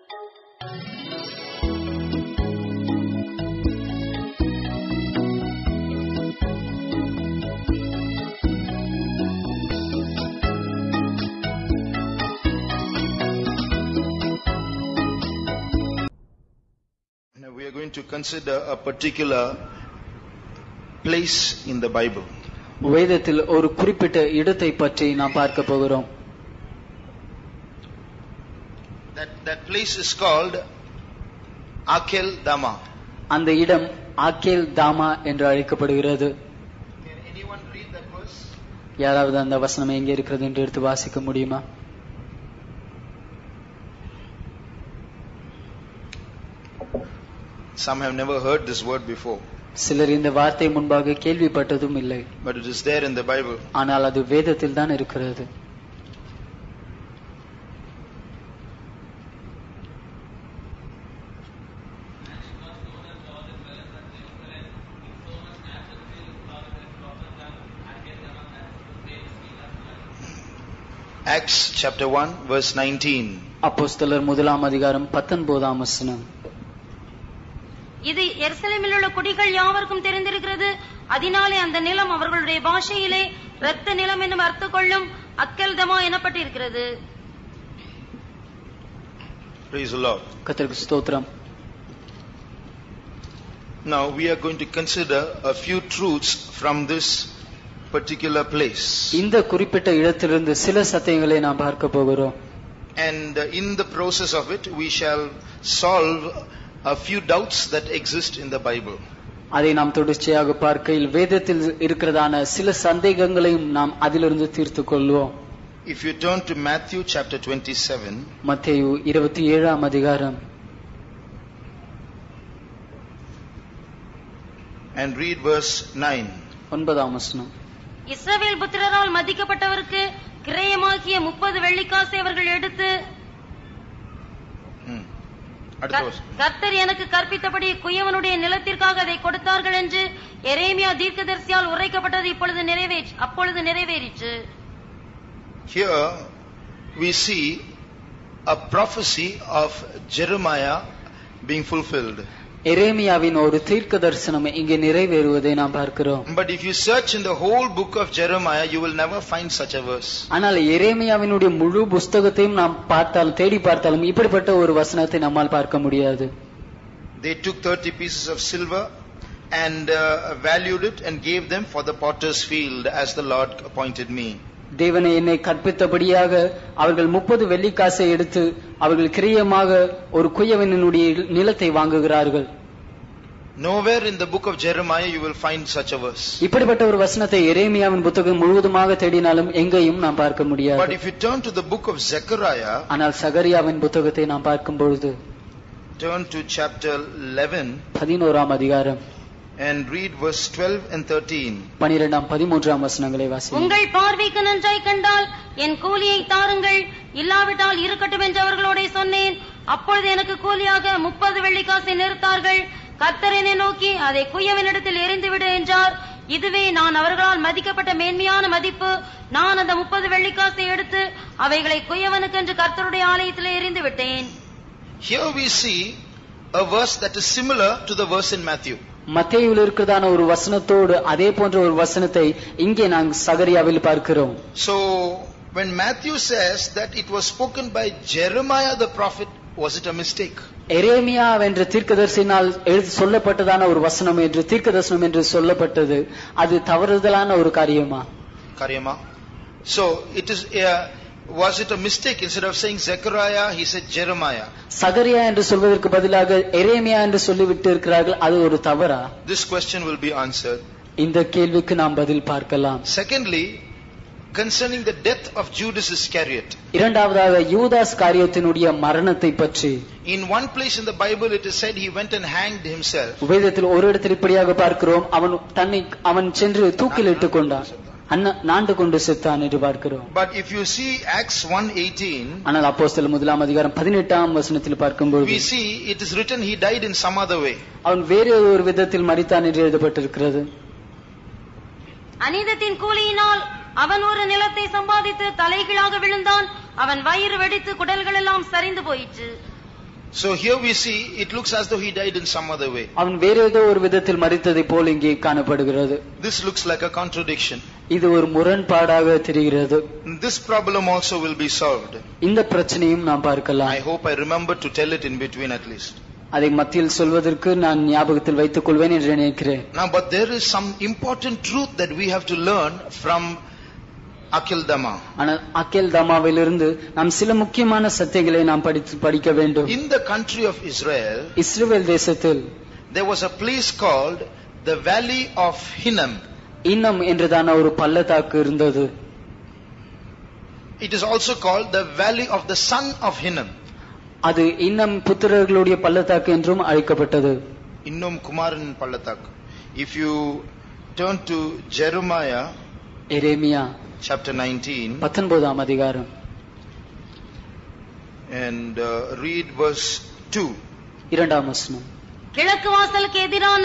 We are going to consider a particular place in the Bible. வேதத்தில் ஒரு குறிப்பிட்ட இடத்தை பற்றி நாம் பார்க்க போகிறோம். That place is called Akeldama. அந்த இடம் ஆக்கேல் தாமா என்று அழைக்கப்படுகிறது. Can anyone read that verse? யாராவது அந்த வசனம் எங்கே இருக்கிறது என்று எடுத்து வாசிக்க முடியுமா? Some have never heard this word before. சிலர் இந்த வார்த்தை முன்பாக கேள்விப்பட்டதும் இல்லை. But it is there in the Bible. ஆனால் அது வேதத்தில் தான் இருக்கிறது. Acts chapter 1 verse 19. அப்போஸ்தலர் முதலாம் அதிகாரம் 19ஆம் வசனம். இது எருசலேமில் உள்ள குடிகள் யாவருக்கும் தெரிந்திருக்கிறது. அதனாலே அந்த நிலம் அவர்களுடைய பாஷையிலே இரத்த நிலம் என்னும் அர்த்தம் கொள்ளும் அக்கெல்தமா எனப்பட்டிருக்கிறது. Praise the Lord. கர்த்தருக்கு ஸ்தோத்திரம். Now we are going to consider a few truths from this particular place. இந்த குறிப்பிட்ட இடத்திலிருந்து சில சத்தியங்களை நாம் பார்க்க போகிறோம். And in the process of it we shall solve a few doubts that exist in the Bible. அதை நாம் தொடர்ச்சியாக பார்க்கையில் வேதத்தில் இருக்கிறதான சில சந்தேகங்களையும் நாம் அதிலிருந்து தீர்த்துக் கொள்வோம். If you turn to Matthew chapter 27, மத்தேயு 27ஆம் அதிகாரம் and read verse 9. 9ஆம் வசனம். இஸ்ரவேல் புத்திரரால் மதிக்கப்பட்டவருக்கு கிரயமாகிய 30 வெள்ளிக்காசை அவர்கள் எடுத்து கர்த்தர் எனக்கு கற்பித்தபடி குயவனுடைய நிலத்திற்காக அதை கொடுத்தார்கள் என்று எரேமியா தீர்க்கதரிசியால் உரைக்கப்பட்டது அப்பொழுது நிறைவேறிற்று. Here we see a prophecy of Jeremiah being fulfilled. எரேமியாவின் ஒரு தீர்க்க தரிசனம் இங்கே நிறைவேறுவதை நாம் பார்க்கிறோம். But if you search in the whole book of Jeremiah, you will never find such a verse. ஆனால் எரேமியாவினுடைய முழு புத்தகத்தையும் நாம் பார்த்தாலும் தேடி பார்த்தாலும் இப்படிப்பட்ட ஒரு வசனத்தை நம்மால் பார்க்க முடியாது. They took 30 pieces of silver and valued it and gave them for the potter's field as the Lord appointed me. தேவனை என்னை கற்பித்தபடியாக அவர்கள் 30 வெள்ளிக்காசை எடுத்து அவர்கள் கிரியமாக ஒரு குயவனுடைய நிலத்தை வாங்குகிறார்கள். Nowhere in the book of Jeremiah you will find such a verse. இப்படிப்பட்ட ஒரு வசனத்தை எரேமியாவின் புத்தகம் முழுவதுமாக தேடினாலும் எங்கேயும் நாம் பார்க்க முடியாது. But if you turn to the book of Zechariah, ஆனால் சகரியாவின் புத்தகத்தை நாம் பார்க்கும் பொழுது turn to chapter 11 11ஆம் அதிகாரம் and read verse 12 and 13. 12ஆம் 13ஆம் வசனங்களை வாசியுங்கள். உங்கள் பார்வைக்கு நன்றாய் கண்டால் என் கூலியை தாருங்கள், இல்லாவிட்டால் இருக்கட்டும் என்று அவர்களோட சொன்னேன். அப்பொழுது எனக்கு கூலியாக 30 வெள்ளிக்காசை நிறுத்தார்கள். கர்த்தர் என்னை நோக்கி அதை குயவனிடத்தில் எறிந்துவிடு என்றார். இதுவே நான் அவர்களால் மதிக்கப்பட்ட மேன்மையான மதிப்பு. நான் அந்த 30 வெள்ளிக்காசை எடுத்து அவைகளை குயவனுக்கென்று கர்த்தருடைய ஆலயத்தில் எறிந்து விட்டேன். Here we see a verse that is similar to the verse in Matthew. மத்தேயுவில் இருக்கிறதான ஒரு வசனத்தோடு அதே போன்ற ஒரு வசனத்தை இங்கே நாம் சகரியாவில் பார்க்கிறோம். So when Matthew says that it was spoken by Jeremiah the prophet, was it a mistake? எரேமியா என்ற தீர்க்கதரிசியினால் சொல்லப்பட்டதான ஒரு வசனம் என்று தீர்க்கதரிசனம் என்று சொல்லப்பட்டது, அது தவறுதலான ஒரு காரியமா? So it is was it a mistake? Instead of saying Zechariah, he said Jeremiah. சகரியா என்று சொல்வதற்கு பதிலாக எரேமியா என்று சொல்லிவிட்டு இருக்கிறார்கள், அது ஒரு தவறா? This question will be answered. இந்த கேள்விக்கு நாம் பதில் பார்க்கலாம். Secondly, concerning the death of Judas Iscariot. இரண்டாவதாக யூதாஸ் காரியத்தினுடைய மரணத்தை பற்றி. In one place in the Bible it is said he went and hanged himself. வேதத்தில் ஒரு இடத்தில் இப்படியாக பார்க்கிறோம், அவன் சென்று தூக்கிலிட்டுக் கொண்டான், நாண்டு கொண்டு செத்தான் என்று பார்க்கிறோம். But if you see Acts 1:18, ஆனால் அப்போஸ்தலர் முதலாம் அதிகாரம் 18ஆம் வசனத்தில் பார்க்கும்போது we see it is written he died in some other way. அவன் வேறு ஒரு விதத்தில் மரித்தான் என்று எழுதப்பட்டிருக்கிறது. அநீதத்தின் கூலியினால் அவன் ஒரு நிலத்தை சம்பாதித்து தலைகீழாக விழுந்தான். அவன் வயிறு வெடித்து குடல்கள் எல்லாம் சரிந்து போயிற்று. So here we see it looks as though he died in some other way. அவன் வேற ஏதோ ஒரு விதத்தில் மரித்ததை போல் இங்கே காணப்படுகிறது. This looks like a contradiction. இது ஒரு முரண்பாடாக தெரிகிறது. This problem also will be solved. இந்த பிரச்சனையும் நாம் பார்க்கலாம். I hope I remember to tell it in between at least. அதை மத்தியில் சொல்வதற்கு நான் ஞாபகத்தில் வைத்துக் கொள்வேன் என்று நினைக்கிறேன். Now but there is some important truth that we have to learn from Akeldama. ஆனால் அகெல்தமாவிலிருந்து நாம் சில முக்கியமான சத்தியங்களை நாம் படிக்க வேண்டும். In the country of Israel, இஸ்ரவேல் தேசத்தில் there was a place called the Valley of Hinnom. இன்னம் என்றதான ஒரு பள்ளத்தாக்கு இருந்தது. It is also called the Valley of the Son of Hinnom. அது இன்னம் புத்திரர்களுடைய பள்ளத்தாக்கு என்றும் அழைக்கப்பட்டது. Innum Kumaran Pallatak. If you turn to Jeremiah Jeremiah chapter 19 19ஆம் அதிகாரம் and read verse 2. இரண்டாம் வசனம். கிழக்கு வாசலுக்கு எதிரான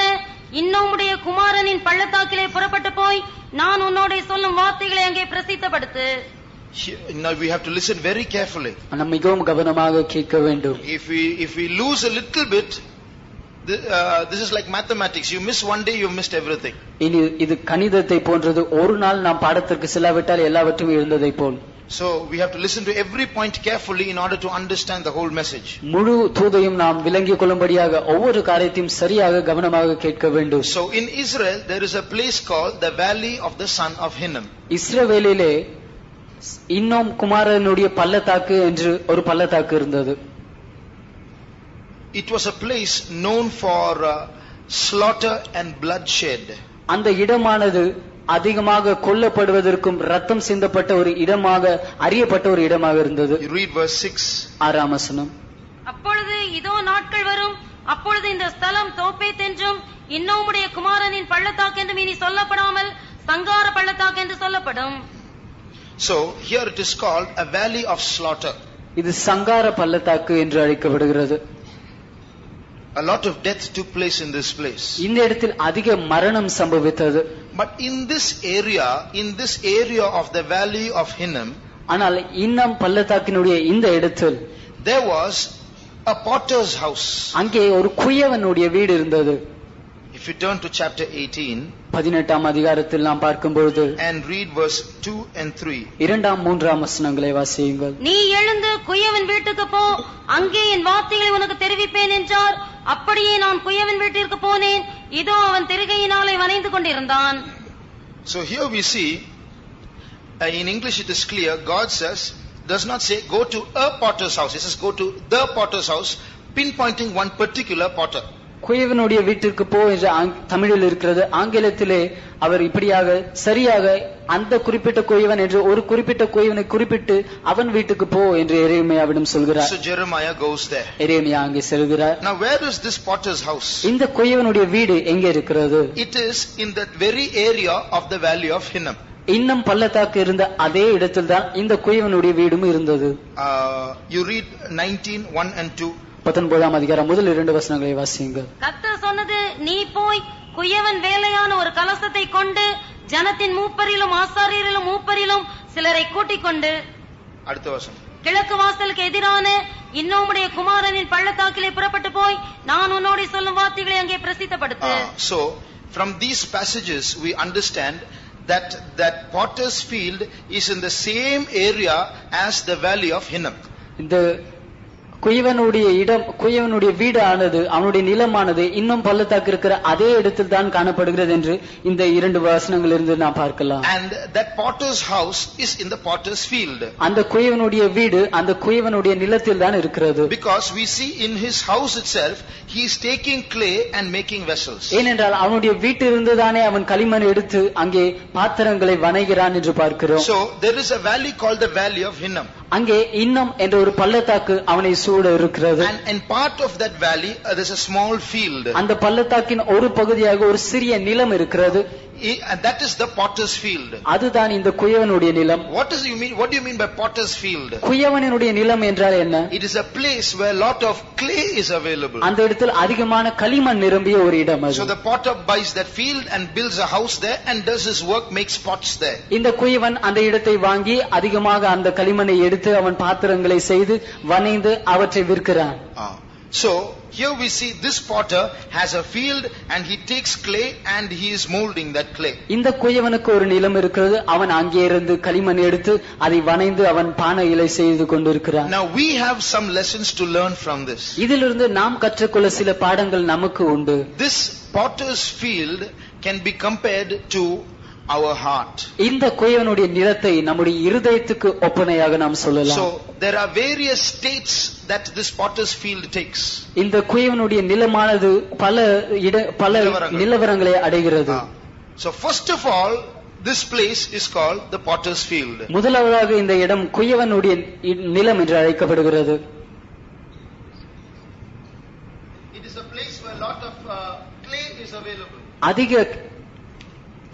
இன்னுமுடைய குமாரனின் பள்ளத்தாக்கிலே புறப்பட்டு போய் நான் உன்னோட சொல்லும் வார்த்தைகளை அங்கே பிரசித்தப்படுத்து. Now we have to listen very carefully. நாம் மிகவும் கவனமாக கேட்க வேண்டும். If we lose a little bit, this is like mathematics. You miss one day, you missed everything. இது கணிதத்தை போன்றது. ஒரு நாள் நாம் பாடத்திற்கு செல்லாவிட்டால் எல்லாவற்றும் இருந்ததை போல். So we have to listen to every point carefully in order to understand the whole message. முழு தூதையும் நாம் விளங்கிக் கொள்ளும்படியாக ஒவ்வொரு காரியத்தையும் சரியாக கவனமாக கேட்க வேண்டும். So in Israel there is a place called the Valley of the Son of Hinnom. இஸ்ரவேலிலே இன்னும் குமாரனுடைய பள்ளத்தாக்கு என்று ஒரு பள்ளத்தாக்கு இருந்தது. It was a place known for slaughter and bloodshed. அந்த இடமானது அதிகமாக கொல்லப்படுவதற்கும் ரத்தம் சிந்தப்பட்ட ஒரு இடமாக அறியப்பட்ட ஒரு இடமாக இருந்தது. You read verse 6. ஆறாம் வசனம். அப்பொழுது இதோ நாட்கள் வரும், அப்பொழுது இந்த ஸ்தலம் தோப்பேத் என்றும் இன்னுமுடைய குமாரனின் பள்ளத்தாக்கு என்றும் இனி சொல்லப்படாமல் சங்கார பள்ளத்தாக்கு என்று சொல்லப்படும். So here it is called a valley of slaughter. இது சங்கார பள்ளத்தாக்கு என்று அழைக்கப்படுகிறது. A lot of death took place in this place. இந்த இடத்தில் அதிக மரணம் சம்பவித்தது. But in this area of the Valley of Hinnom, ஆனால் இன்னம் பள்ளத்தாக்கினுடைய இந்த இடத்தில் there was a potter's house. அங்கே ஒரு குயவனுடைய வீடு இருந்தது. If you turn to chapter 18 18ஆம் அதிகாரத்தில் நாம் பார்க்கும்போது and read verse 2 and 3. 2-3 வசனங்களை வாசியுங்கள். நீ எழுந்து குயவன் வீட்டுக்கு போ, அங்கே என் வார்த்தைகளை உனக்கு தெரிவிப்பேன் என்றார். அப்படியே நான் குயவன் வீட்டிற்கு போனேன், இதோ அவன் திருகையினாலே வனைந்து கொண்டிருந்தான். So here we see, in English it is clear, God does not say go to a potter's house. He says go to the potter's house, pinpointing one particular potter. குயவனுடைய வீட்டிற்கு போ என்று தமிழில் இருக்கிறது. ஆங்கிலத்திலே அவர் இப்படியாக சரியாக அந்த குறிப்பிட்ட குயவன் என்று ஒரு குறிப்பிட்ட குயவனை குறிப்பிட்டு அவன் வீட்டுக்கு போ என்று எரேமியாவிடம் சொல்கிறார். So Jeremiah goes there. எரேமியா அங்கே செல்கிறார். Now where is this potter's house? இந்த குயவனுடைய வீடு எங்கே இருக்கிறது? It is in that very area of the Valley of Hinnom. இன்னும் பள்ளத்தாக்கு இருந்த அதே இடத்தில் தான் இந்த குயவனுடைய வீடும் இருந்தது. You read 19:1 and 2. 19ஆம் அதிகாரம் முதல் 2 வசனங்களை வாசியுங்கள். கர்த்தர் சொன்னது, நீ போய் குயவன் வேலையான ஒரு கலசத்தை கொண்டு ஜனத்தின் மூப்பரிலும் ஆசாரியரிலும் மூப்பரிலும் சிலரை கூட்டிக் கொண்டு அடுத்த வசனம் கிழக்கு வாசலுக்கு எதிரான இன்னுமுடைய குமாரனின் பள்ளத்தாக்கிலே புறப்பட்டு போய் நான் உன்னோடு சொல்லும் வார்த்தைகளை அங்கே பிரசித்தப்படுத்து. So from these passages we understand that potter's field is in the same area as the Valley of Hinnom. இந்த குயவனுடைய வீடு ஆனது அவனுடைய நிலமானது இன்னும் பள்ளத்தாக்கு இருக்கிற அதே இடத்தில் தான் காணப்படுகிறது என்று இந்த 2 வசனங்களிலிருந்து நாம் பார்க்கலாம். And that potter's house is in the potter's field. அந்த குயவனுடைய வீடு அந்த குயவனுடைய நிலத்தில் தான் இருக்கிறது. Because we see in his house itself he is taking clay and making vessels. ஏனென்றால் அவனுடைய வீட்டிலிருந்து தானே அவன் களிமண் எடுத்து அங்கே பாத்திரங்களை வணைகிறான் என்று பார்க்கிறோம். So there is a valley called the Valley of Hinnom. அங்கே இன்னும் என்ற ஒரு பள்ளத்தாக்கு அவனை சூழ இருக்கிறது. And part of that valley there's a small field. அந்த பள்ளத்தாக்கின் ஒரு பகுதியாக ஒரு சிறிய நிலம் இருக்கிறது. And that is the potter's field. அதுதான் இந்த குயவனுடைய நிலம். What do you mean by potter's field? குயவனுடைய நிலம் என்றால் என்ன? It is a place where a lot of clay is available. அந்த இடத்தில் அதிகமான களிமண் நிரம்பிய ஒரு இடம் அது. So the potter buys that field and builds a house there and does his work, makes pots there. இந்த குயவன் அந்த இடத்தை வாங்கி அதிகமாக அந்த களிமண்ணை எடுத்து அவன் பாத்திரங்களை செய்து வனைந்து அவற்றை விற்கிறான். So here we see this potter has a field and he takes clay and he is molding that clay. இந்த குயவனுக்கு ஒரு நிலம் இருக்கிறது. அவன் அங்கே இருந்து களிமண் எடுத்து அதை வனைந்து அவன் பானைகளை செய்து கொண்டிருக்கிறான். Now we have some lessons to learn from this. இதிலிருந்து நாம் கற்றுக்கொள்ள சில பாடங்கள் நமக்கு உண்டு. This potter's field can be compared to our heart. இந்த குயவனுடைய நிலத்தை நம்முடைய இருதயத்துக்கு ஒப்பனையாக நாம் சொல்லலாம். So there are various states that this potter's field takes. இந்த குயவனுடைய நிலமானது பல நிலவரங்களை அடைகிறது. So first of all, this place is called the potter's field. முதலாவதாக இந்த இடம் குயவனுடைய நிலம் என்று அழைக்கப்படுகிறது. It is a place where a lot of clay is available. அதிக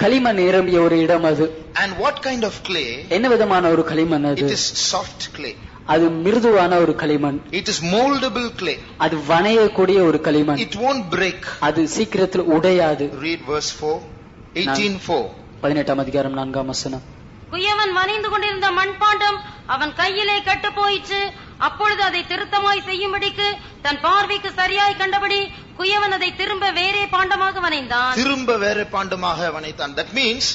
களிமண் நிரம்பிய ஒரு இடம் அது. And what kind of clay? என்ன விதமான ஒரு களிமண் அது? It is soft clay. அது மிருதுவான ஒரு களிமண். It is moldable clay. அது வனையக்கூடிய ஒரு களிமண். It won't break. அது சீக்கிரத்தில் உடையாது. Read verse 4, 18:4. 18ஆம் அதிகாரம் 4ஆம் வசனம். குயவன் வனைந்து கொண்டிருந்த மண்பாண்டம் அவன் கையிலே கட்டு போயிற்று. அப்பொழுது அதை திருத்தமாய் செய்யும்படிக்கு தன் பார்வைக்கு சரியாய் கண்டபடி குயவன் அதை திரும்ப வேறே பாண்டமாக வனைந்தான். திரும்ப வேறே பாண்டமாக வனைத்தான். That means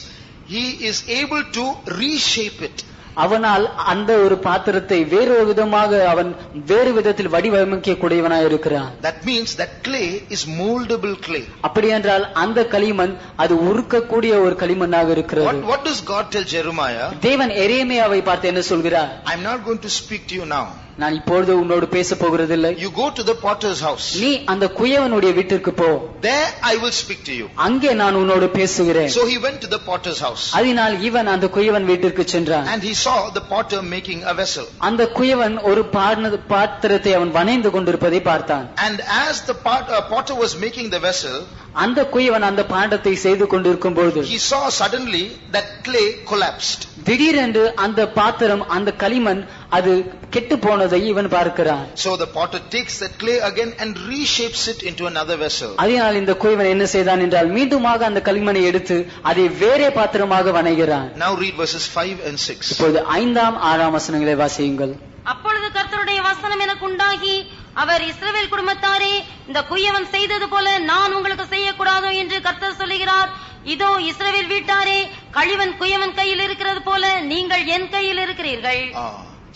he is able to reshape it. அவனால் அந்த ஒரு பாத்திரத்தை வேறு விதமாக அவன் வேறு விதத்தில் வடிவமைக்க கூடியவனாய் இருக்கிறான். That means that clay is moldable clay. அப்படி என்றால் அந்த களிமண் அது உருக்கக்கூடிய ஒரு களிமண்ணாக இருக்கிறது. What does God tell Jeremiah? தேவன் எரேமியாவை பார்த்து என்ன சொல்கிறார்? I am not going to speak to you now. நான் இப்பொழுது உன்னோடு பேச போகிறதில்லை. You go to the potter's house. நீ அந்த குயவனுடைய வீட்டிற்கு போ. There I will speak to you. அங்கே நான் உன்னோடு பேசுகிறேன். So he went to the potter's house. அதனால் இவன் அந்த குயவன் வீட்டிற்கு சென்றான். And he saw the potter making a vessel. அந்த குயவன் ஒரு பாத்திரத்தை அவன் வனைந்து கொண்டிருப்பதை பார்த்தான். And as the potter was making the vessel, அந்த குயவன் அந்த பாண்டத்தை செய்து கொண்டிருக்கும் பொழுது he saw suddenly that clay collapsed. திடீரென்று அந்த பாத்திரம் அந்த களிமண் அது கெட்டு போனதை இவன் பார்க்கிறான். So the potter takes that clay again and reshapes it into another vessel. அதனால் இந்த குயவன் என்ன செய்தான் என்றால் மீண்டுமாக அந்த களிமண்ணை எடுத்து அதை வேறே பாத்திரமாக வனைகிறான். Now read verses 5 and 6. இப்பொழுது 5ஆம் 6ஆம் வசனங்களை வாசியுங்கள். அப்பொழுது கர்த்தருடைய வசனம் எனக்கு உண்டாகி, அவர் இஸ்ரவேல் குடும்பத்தாரே, இந்த குயவன் செய்தது போல நான் உங்களுக்கு செய்யக்கூடாதோ என்று கர்த்தர் சொல்லுகிறார். இதோ இஸ்ரவேல் வீட்டாரே, கழிவன் குயவன் கையில் இருக்கிறது போல நீங்கள் என் கையில் இருக்கிறீர்கள்.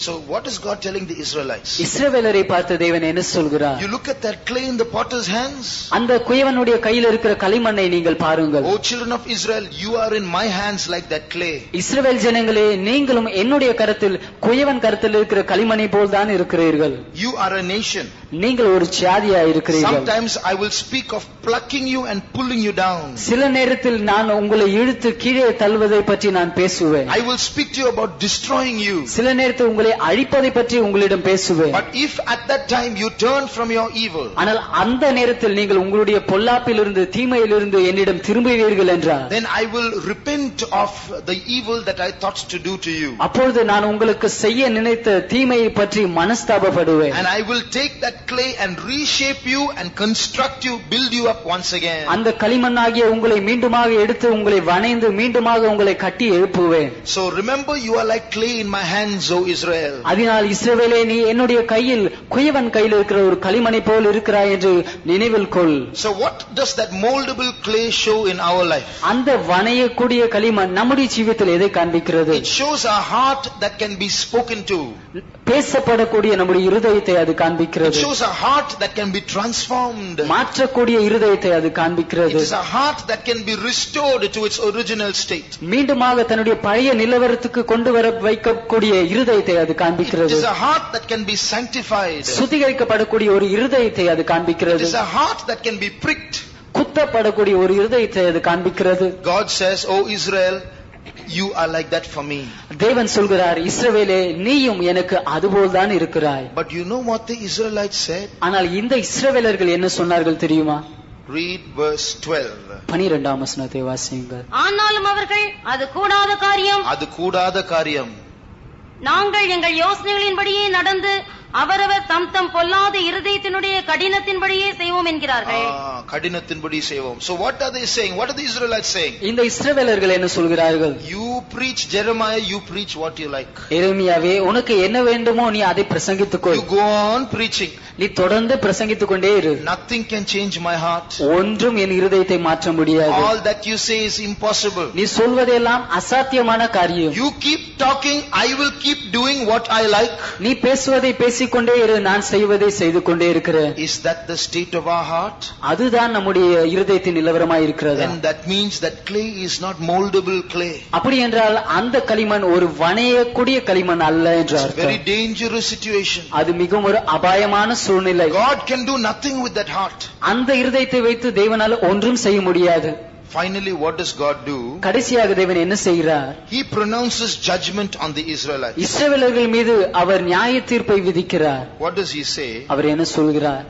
So what is God telling the Israelites? இஸ்ரவேலரை பார்த்து தேவன் என்ன சொல்கிறார்? You look at that clay in the potter's hands. அந்த குயவனுடைய கையில் இருக்கிற களிமண்ணை நீங்கள் பாருங்கள். O children of Israel, you are in my hands like that clay. இஸ்ரவேல் ஜனங்களே, நீங்களும் என்னுடைய கரத்தில் குயவன் கரத்தில் இருக்கிற களிமண்ணை போல்தான் இருக்கிறீர்கள். You are a nation. நீங்கள் ஒரு ஜாதியாய் இருக்கிறீர்கள். Sometimes I will speak of plucking you and pulling you down. சில நேரத்தில் நான் உங்களை இழுத்து கீழே தள்ளுவதை பற்றி நான் பேசுவேன். I will speak to you about destroying you. சில நேரத்தில் உங்களை அழிப்பதை பற்றி உங்களிடம் பேசுவேன். But if at that time you turn from your evil, ஆனால் அந்த நேரத்தில் நீங்கள் உங்களுடைய பொல்லாப்பிலிருந்து தீமையிலிருந்து என்னிடம் திரும்புவீர்கள் என்றால், then I will repent of the evil that I thought to do to you. அப்பொழுது நான் உங்களுக்கு செய்ய நினைத்த தீமையை பற்றி மனஸ்தாபப்படுவேன். And I will take that clay and reshape you and construct you, build you up once again. அந்த களிமண்ணாகிய உங்களை மீண்டுமாக எடுத்து உங்களை வனைந்து மீண்டுமாக உங்களை கட்டி எழுப்புவேன். So remember, you are like clay in my hands, O Israel. அதனால் இஸ்ரவேலே, நீ என்னுடைய கையில் குயவன் கையில் இருக்கிற ஒரு களிமணை போல் இருக்கிறாய் என்று நினைவில் கொள். So what does that moldable clay show in our life? அந்த வனையக்கூடிய களிமண் நம்முடைய ஜீவிதத்தில் எதை காண்பிக்கிறது? It shows a heart that can be spoken to. பேசப்படக்கூடிய நம்முடைய இருதயத்தை அது காண்பிக்கிறது. It shows a heart that can be transformed. மாற்றக்கூடிய இருதயத்தை அது காண்பிக்கிறது. It is a heart that can be restored to its original state. மீண்டுமாக தன்னுடைய பழைய நிலவரத்துக்கு கொண்டு வர வைக்கக்கூடிய இருதயத்தை அது காண்பிக்கிறது. It is a heart that can be sanctified. சுத்திகரிக்கப்படக்கூடிய ஒரு இருதயத்தை அது காண்பிக்கிறது. It is a heart that can be pricked. குத்தப்படக்கூடிய ஒரு இருதயத்தை அது காண்பிக்கிறது. God says, "O Israel, you are like that for me." தேவன் சொல்கிறார், இஸ்ரவேலே, நீயும் எனக்கு அதுபோல்தான் இருக்கிறாய். But you know what the Israelites said? ஆனால் இந்த இஸ்ரவேலர்கள் என்ன சொன்னார்கள் தெரியுமா? Read verse 12. 12ஆம் வசனத்தை வாசியுங்கள். ஆனாலும் அவர்கள், அது கூடாத காரியம், அது கூடாத காரியம். நாங்கள் எங்கள் யோசனைகளின்படியே நடந்து அவரவர் தம் தம் பொல்லாத இருதயத்தினுடைய கடினத்தின்படியே செய்வோம் என்கிறார்கள். கடினத்தின்படி செய்வோம். So what are they saying? What are the Israelites saying? இந்த இஸ்ரவேலர்கள் என்ன சொல்கிறார்கள்? You preach, Jeremiah, you preach what you like. எரேமியாவே, உனக்கு என்ன வேண்டுமோ நீ அதை பிரசங்கித்துக்கோ. You go on preaching. நீ தொடர்ந்து பிரசங்கித்துக் கொண்டே இரு. Nothing can change my heart. ஒன்றும் என் இருதயத்தை மாற்ற முடியாது. All that you say is impossible. நீ சொல்வதெல்லாம் அசாத்தியமான காரியம். You keep talking, I will keep doing what I like. நீ பேசுவதை பேசிக்கொண்டே இரு, நான் செய்வதை செய்து கொண்டே இருக்கிறேன். Is that the state of our heart? அதுதான் நம்முடைய இருதயத்தின் நிலவரமாய் இருக்கிறது. And that means that clay is not moldable clay. அப்படி என்றால் அந்த களிமண் ஒரு வணையக்கூடிய களிமண் அல்ல என்று அர்த்தம். Very dangerous situation. அது மிகவும் ஒரு அபாயமான சூழ்நிலை. God can do nothing with that heart. அந்த இருதயத்தை வைத்து தேவனால் ஒன்றும் செய்ய முடியாது. Finally, what does God do? கடைசியாக தேவன் என்ன செய்கிறார்? He pronounces judgment on the Israelites. இஸ்ரவேலர்கள் மீது அவர் நியாய தீர்ப்பை விதிக்கிறார். What does he say? அவர் என்ன சொல்கிறார்?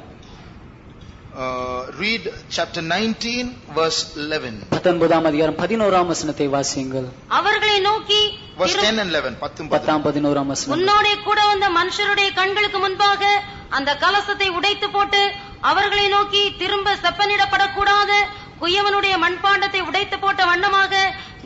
Read chapter 19 verse 11. 19ஆம் அதிகாரம் 11ஆம் வசனத்தை வாசியுங்கள். அவர்களை நோக்கி verse 10 and 11. 10-11ஆம் வசனம். உன்னோடே கூட வந்த மனுஷருடைய கண்களுக்கு முன்பாக அந்த கலசத்தை உடைத்து போட்டு அவர்களை நோக்கி திரும்ப செப்பனிடப்படக்கூடாத குயவனுடைய மண்பாண்டத்தை உடைத்து போட்ட வண்ணமாக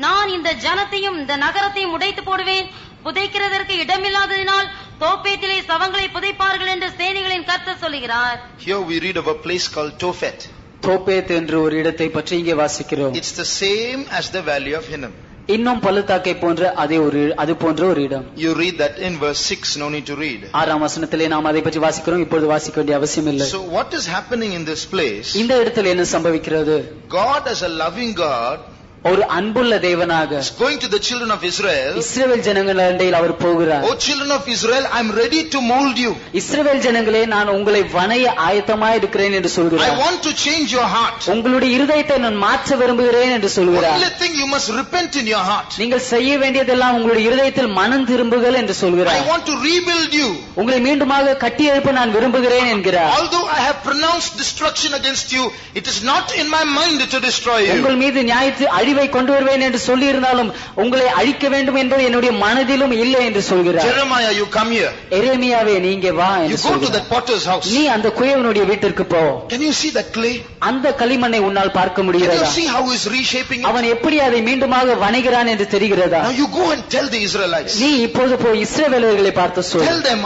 நான் இந்த ஜனத்தையும் இந்த நகரத்தையும் உடைத்து போடுவேன். புதைக்கிறதற்கு இடமில்லாததினால் தோப்பேத்திலே சவங்களை புதைப்பார்கள் என்று சேனைகளின் கர்த்தர் சொல்கிறார். Here we read of a place called Tophet. Topheth என்ற ஒரு இடத்தை பற்றி இங்கே வாசிக்கிறோம். It's the same as the valley of Hinnom. இன்னும் பள்ளத்தாக்கை போன்ற அது போன்ற ஒரு இடம். You read that in verse 6, no need to read. 6ஆம் வசனத்திலே நாம் அதை பற்றி வாசிக்கிறோம். இப்பொழுது வாசிக்க வேண்டிய அவசியம் இல்லை. So what is happening in this place? இந்த இடத்தில் என்ன சம்பவிக்கிறது? God as a loving God ஒரு அன்புள்ள தேவனாக is going to the children of Israel. இஸ்ரவேல் ஜனங்களிடையில் அவர் போகிறார். Oh children of Israel, I am ready to mold you. இஸ்ரவேல் ஜனங்களே, நான் உங்களை வணைய ஆயத்தமாய் இருக்கிறேன் என்று சொல்கிறார். I want to change your heart. உங்களுடைய இருதயத்தை நான் மாற்ற விரும்புகிறேன் என்று சொல்கிறார். Only thing you must repent in your heart. நீங்கள் செய்ய வேண்டியதெல்லாம் உங்களுடைய இருதயத்தில் மனம் திரும்புங்கள் என்று சொல்கிறார். I want to rebuild you. உங்களை மீண்டுமாக கட்டி எழுப்ப நான் விரும்புகிறேன் என்கிறார். Although I have pronounced destruction against you, it is not in my mind to destroy you. உங்கள் மீது நியாயத்தை அழிவை கொண்டு வருவேன் என்று சொல்லி இருந்தாலும் உங்களை அழிக்க வேண்டும் என்பது என்னுடைய மனதிலும் இல்லை என்று சொல்கிறார். Jeremiah, you come here. எரேமியாவே, நீங்க வா என்று சொல்கிறார். You go to that potter's house. நீ அந்த குயவனுடைய வீட்டிற்கு போ. Can you see that clay? அந்த களிமண்ணை உன்னால் பார்க்க முடிகிறதா? Can you see how he is reshaping it? அவன் எப்படி அதை மீண்டுமாக வணைகிறான் என்று தெரிகிறதா? Now you go and tell the Israelites. நீ இப்போது போய் இஸ்ரவேலர்களை பார்த்து சொல். Tell them,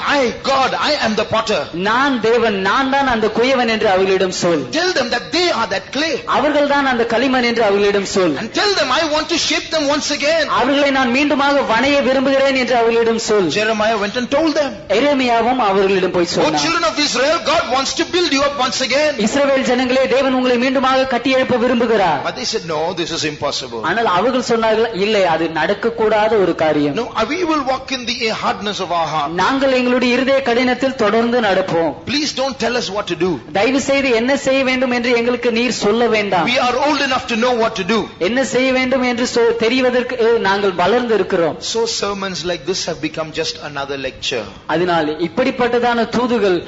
God, I am the potter. நான் தேவன், நான் தான் அந்த குயவன் என்று அவர்களிடம் சொல். Tell them that they are that clay. அவர்கள் தான் அந்த களிமண் என்று அவர்களிடம் சொல். And tell them I want to shape them once again. அவர்களை நான் மீண்டுமாக வணைய விரும்புகிறேன் என்று அவர்களிடம் சொல். Jeremiah went and told them. எரேமியாவும் அவர்களிடம் போய் சொன்னார். Oh children of Israel, God wants to build you up once again. இஸ்ரவேல் ஜனங்களே, தேவன் உங்களை மீண்டுமாக கட்டி எழுப்ப விரும்புகிறார். But they said no, this is impossible. ஆனால் அவர்கள் சொன்னார்கள், இல்லை, அது நடக்க கூடாத ஒரு காரியம். No, we will walk in the hardness of our heart. நாங்கள் எங்களுடைய இருதய கடினத்தில் தொடர்ந்து நடப்போம். Please don't tell us what to do. தயவு செய்து என்ன செய்ய வேண்டும் என்று எங்களுக்கு நீர் சொல்ல வேண்டாம். We are old enough to know what to do. என்ன செய்ய வேண்டும் என்று தெரிவதற்கு நாங்கள் வளர்ந்து இருக்கிறோம். So sermons like this have become just another lecture. அதனால் இப்படிப்பட்டதான தூதுகள்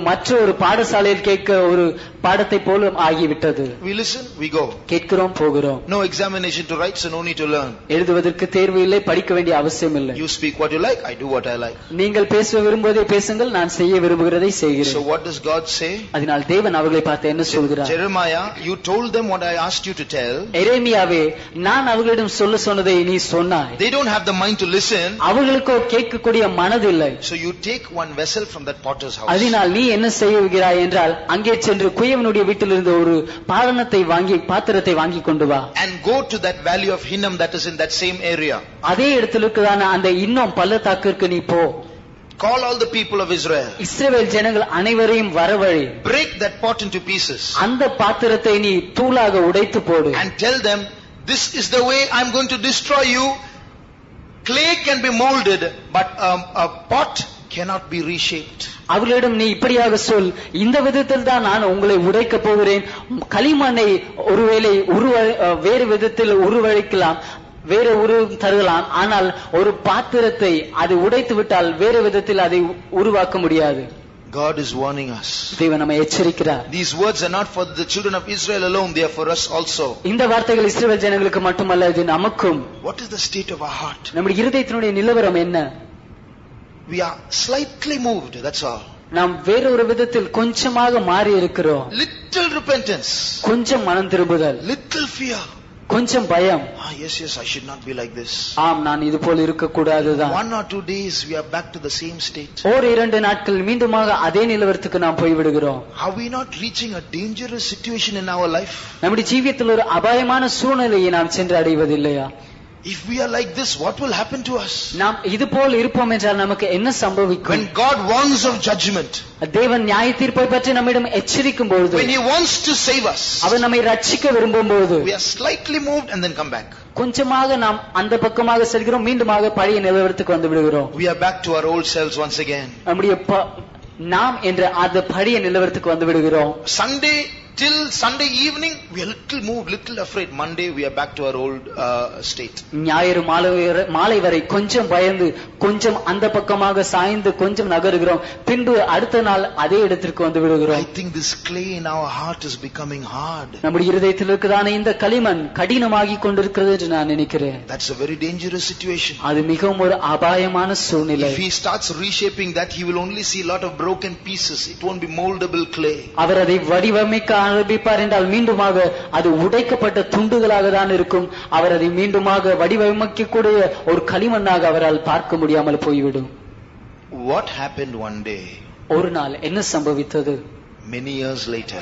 மற்றொரு பாடசாலையில் கேட்க ஒரு பாடத்தை போல ஆகிவிட்டது. We listen, we go. கேட்கிறோம், போகிறோம். No examination to write, so no need to learn. எழுதுவதற்கு தேர்வு இல்லை, படிக்க வேண்டிய அவசியம் இல்லை. You speak what you like, I do what I like. நீங்கள் பேச விரும்புவதை பேசுங்கள், நான் செய்ய விரும்புகிறதை செய்கிறேன். So what does God say? அதனால் தேவன் அவர்களை பார்த்து என்ன சொல்கிறார்? Jeremiah, you told them what I asked you to tell. எரேமியாவே, நான் அவர்களிடம் சொல்ல சொன்னதை நீ சொன்னாய். They don't have the mind to listen. அவர்களுக்கோ கேட்கக்கூடிய மனதில்லை. So you take one vessel from that potter's house. அதனால் நீ என்ன செய்கிறாய் என்றால், அங்கே சென்று குயவனுடைய வீட்டிலிருந்து ஒரு பாத்திரத்தை வாங்கி கொண்டு வா. And go to that valley of Hinnom that is in that same area. அதே இடத்திலுக்குதான அந்த இன்னும் பள்ளத்தாக்கிற்கு நீ போ. Call all the people of Israel. இஸ்ரவேல் ஜனங்கள் அனைவரையும் வரவழி. Break that pot into pieces. அந்த பாத்திரத்தை நீ தூளாக உடைத்து போடு. And tell them, this is the way I am going to destroy you. Clay can be molded, but a pot cannot be reshaped. அவர்களிடம் நீ இப்படியாக சொல், இந்த விதத்தில் தான் நான் உங்களை உடைக்க போகிறேன். களிமண்ணை ஒருவேளை வேறு விதத்தில் உருவழிக்கலாம், வேறு உருவம் தருகலாம், ஆனால் ஒரு பாத்திரத்தை அது உடைத்து விட்டால் வேறு விதத்தில் அதை உருவாக்க முடியாது. God is warning us. தேவன் நம்மை எச்சரிக்கிறார். These words are not for the children of Israel alone, they are for us also. இந்த வார்த்தைகள் இஸ்ரவேல் ஜனங்களுக்கு மட்டுமல்ல, இது நமக்கும். What is the state of our heart? நம்முடைய இருதயத்தினுடைய நிலவரம் என்ன? We are slightly moved, that's all. நாம் வேறொரு விதத்தில் கொஞ்சமாக மாறி இருக்கிறோம். Little repentance, கொஞ்சம் மனம் திரும்புதல், little fear. கொஞ்சம் பயம். Yes, I should not be like this. ஆம், நான் இது போல் இருக்க கூடாதுதான். 1 or 2 days we are back to the same state. ஒரு 2 நாட்கள் மீண்டுமாக அதே நிலவரத்துக்கு நாம் போய் விடுகிறோம். Are we not reaching a dangerous situation in our life? நம்முடைய ஜீவியத்தில் ஒரு அபாயமான சூழ்நிலையை நாம் சென்று அடைவதில்லையா? If we are like this, what will happen to us? நாம் இது போல் இருப்போம் என்றால் நமக்கு என்ன சம்பவிக்கும்? When God warns of judgment, தேவன் நியாய தீர்ப்பை பற்றி நம்மிடம் எச்சரிக்கும் பொழுது, when He wants to save us, அவர் நம்மை ரட்சிக்க விரும்பும் போது, we are slightly moved and then come back. கொஞ்சமாக நாம் அந்த பக்கமாக செல்கிறோம், மீண்டுமாக பழைய நிலவரத்துக்கு வந்து விடுகிறோம். We are back to our old selves once again. நம்முடைய நாம் என்ற அந்த பழைய நிலவரத்துக்கு வந்து விடுகிறோம். Sunday till Sunday evening we are little moved, little afraid. Monday we are back to our old state. ஞாயிறு மாலை வரை கொஞ்சம் பயந்து, கொஞ்சம் அந்த பக்கமாக சாய்ந்து, கொஞ்சம் நகருகிறோம். பின்பு அடுத்த நாள் அதே இடத்திற்கு வந்து விடுகிறோம். I think this clay in our heart is becoming hard. நம்முடைய இருதயத்தில் இருக்கிறதான இந்த களிமண் கடினமாகி கொண்டிருக்கிறது என்று நான் நினைக்கிறேன். That's a very dangerous situation. அது மிகவும் ஒரு அபாயமான சூழ்நிலை. If he starts reshaping that, he will only see a lot of broken pieces. It won't be moldable clay. அவர் அதை வடிவமைக்க ஆரம்பிப்பார் என்றால் மீண்டுமாக அது உடைக்கப்பட்ட துண்டுகளாக தான் இருக்கும். அவர் அதை மீண்டுமாக வடிவமைக்கக்கூடிய ஒரு களிமண்ணாக அவரால் பார்க்க முடியாமல் போய்விடும். What happened one day? ஒரு நாள் என்ன சம்பவித்தது? Many years later,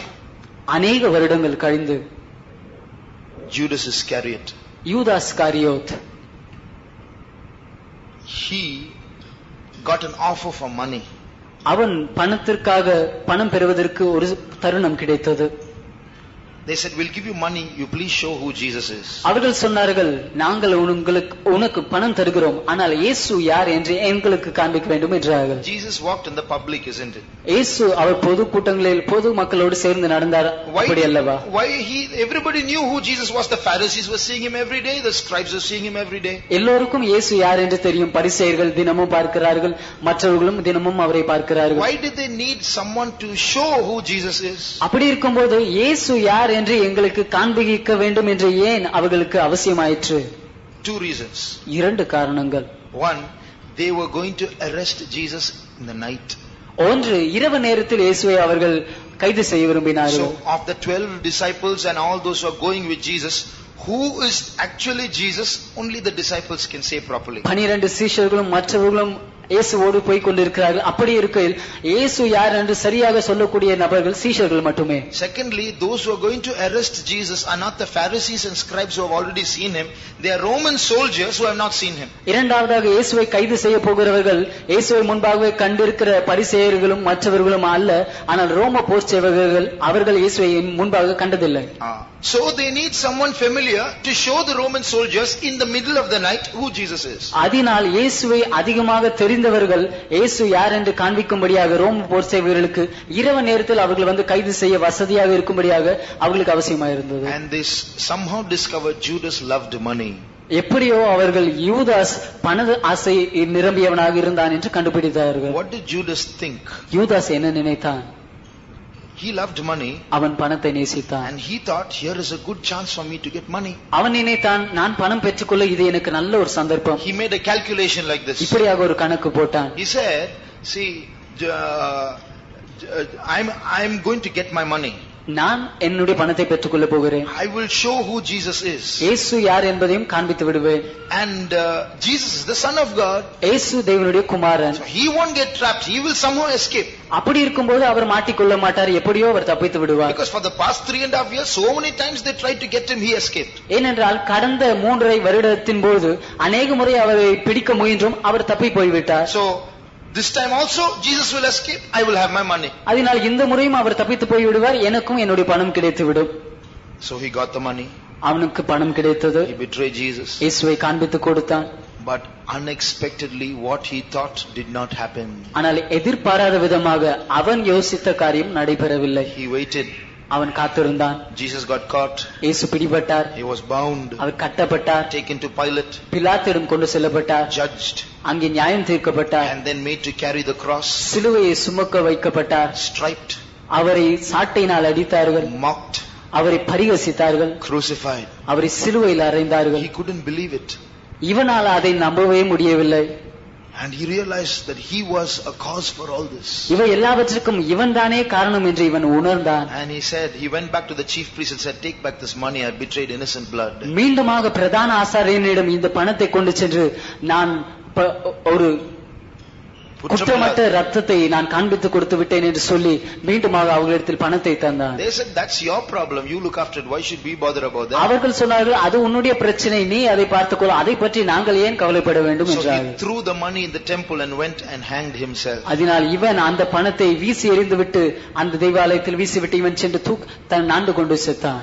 அநேக வருடங்கள் கழிந்து, Judas Iscariot, Judas காரியோத், he got an offer for money. அவன் பணத்திற்காக பணம் பெறுவதற்கு ஒரு தருணம் கிடைத்தது. They said, we'll give you money, you please show who Jesus is. அவர்கள் சொன்னார்கள், நாங்கள் உனக்கு பணம் தருகிறோம், ஆனால் இயேசு யார் என்று எங்களுக்கு காண்பிக்க வேண்டும் என்றார்கள். Jesus walked in the public, isn't it? இயேசு அவர் பொது கூட்டங்களில் பொது மக்களோடு சேர்ந்து நடந்தார், அப்படி அல்லவா? Why everybody knew who Jesus was. The Pharisees were seeing him every day, the scribes were seeing him every day. எல்லோருக்கும் இயேசு யார் என்று தெரியும். பரிசேயர்கள் தினமும் பார்க்கிறார்கள், மற்றவர்களும் தினமும் அவரை பார்க்கிறார்கள். Why did they need someone to show who Jesus is? அப்படி இருக்கும்போது இயேசு யார் என்று எங்களுக்கு காண்பிக்க வேண்டும் என்று ஏன் அவர்களுக்கு அவசியமாயிற்று? 2 reasons. 2 காரணங்கள். One, they were going to arrest Jesus in the night. ஒன்று, இரவு நேரத்தில் இயேசுவை அவர்கள் கைது செய்ய விரும்பினார்கள். So of the 12 disciples and all those who are going with Jesus, who is actually Jesus? Only the disciples can say properly. 12 சீஷர்களும் மற்றவர்களும் இயேசுவோடு போய் கொண்டிருக்கிறார்கள். அப்படி இருக்கையில் இயேசு யார் என்று சரியாக சொல்லக்கூடிய நபர்கள் சீஷர்கள் மட்டுமே. Secondly, those who are going to arrest Jesus are not the Pharisees and scribes who have already seen him. They are Roman soldiers who have not seen him. இரண்டாவதாக இயேசுவை கைது செய்ய போகிறவர்கள் இயேசுவை முன்பாகவே கண்டிருக்கிற பரிசேயர்களும் மற்றவர்களும் அல்ல, ஆனால் ரோம போர் சேவகர்கள். அவர்கள் இயேசுவை முன்பாக கண்டதில்லை. So they need someone familiar to show the Roman soldiers in the middle of the night who Jesus is. அதனால் இயேசுவை அதிகமாக தெரிந்தவர்கள் இயேசு யார் என்று காண்பிக்கும்படியாக ரோம போர் சேவகர்களுக்கு இரவு நேரத்தில் அவர்கள் வந்து கைது செய்ய வசதியாக இருக்கும்படியாக அவர்களுக்கு அவசியமாக இருந்தது. And they somehow discovered Judas loved money. எப்படியோ அவர்கள் யூதாஸ் பண ஆசை நிரம்பியவனாக இருந்தான் என்று கண்டுபிடித்தார்கள். What did Judas think? யூதாஸ் என்ன நினைத்தான்? He loved money. அவன் பணத்தை நேசித்தான். And he thought, here is a good chance for me to get money. அவன் நினைத்தான், நான் பணம் பெற்றுக்கொள்ள இது எனக்கு நல்ல ஒரு சந்தர்ப்பம். He made a calculation like this. இப்படியாக ஒரு கணக்கு போட்டான். He said, see, I'm going to get my money. நான் என்னுடைய பணத்தை பெற்றுக்கொள்ள போகிறேன். I will show who Jesus is. இயேசு யார் என்பதையும் காண்பித்து விடுவேன். And Jesus is the Son of God. இயேசு தேவனுடைய குமாரன். So he won't get trapped. He will somehow escape. அப்படி இருக்கும்போது அவர் மாட்டிக்கொள்ள மாட்டார், எப்படியோ அவர் தப்பித்து விடுவார். Because for the past 3.5 years, so many times they tried to get him, he escaped. ஏனென்றால் கடந்த 3.5 வருடத்தின் போது அநேக முறை அவரை பிடிக்க முயன்றும் அவர் தப்பி போய்விட்டார். So this time also Jesus will escape, I will have my money. அதனால் இந்த முறையும் அவர் தப்பித்து போய் விடுவார், எனக்கும் என்னுடைய பணம் கிடைத்து விடும். So he got the money. அவனுக்கு பணம் கிடைத்தது. He betrayed Jesus. இயேசுவை காண்பித்து கொடுத்தான். But unexpectedly what he thought did not happen. ஆனால் எதிர்பாராத விதமாக அவன் யோசித்த காரியம் நடைபெறவில்லை. He waited. அவன் காத்திருந்தான். Jesus got caught. இயேசு பிடிபட்டார். He was bound. Our கட்டப்பட்டார். Taken to Pilate. பிலாத்திடம் கொண்டு செல்லப்பட்டார். Judged. அங்கே நியாயம் தீர்க்கப்பட்டார். And then made to carry the cross. சிலுவையை சுமக்க வைக்கப்பட்டார். Striped. அவரை சாட்டையினால் அடித்தார்கள். Mocked. அவரை பரிகசித்தார்கள். Crucified. அவரை சிலுவையில் அறைந்தார்கள். He couldn't believe it. இவனால் அதை நம்பவே முடியவில்லை. And he realized that he was a cause for all this. இவை எல்லாவற்றுக்கும் இவன்தானே காரணம் என்று இவன் உணர்ந்தான். And he said, he went back to the chief priest and said, take back this money, I betrayed innocent blood. மீண்டுமாக பிரதான ஆசாரியனிடம் இந்த பணத்தை கொண்டு சென்று நான் ஒரு குற்றமற்ற ரத்தத்தை நான் காண்பித்து கொடுத்து விட்டேன் என்று சொல்லி மீண்டுமாக அவர்களிடத்தில் பணத்தை தந்தான். They said, that's your problem, you look after it, why should we bother about that? அவர்கள் சொன்னார்கள், அது உன்னுடைய பிரச்சனை, நீ அதை பார்த்துக்கொள், அதை பற்றி நாங்கள் ஏன் கவலைப்பட வேண்டும் என்றார்கள். So he threw the money in the temple and went and hanged himself. அதனால் இவன் அந்த பணத்தை வீசி எறிந்துவிட்டு அந்த தேவாலயத்தில் வீசிவிட்டு இவன் சென்று தன் நாண்டு கொண்டு செத்தான்.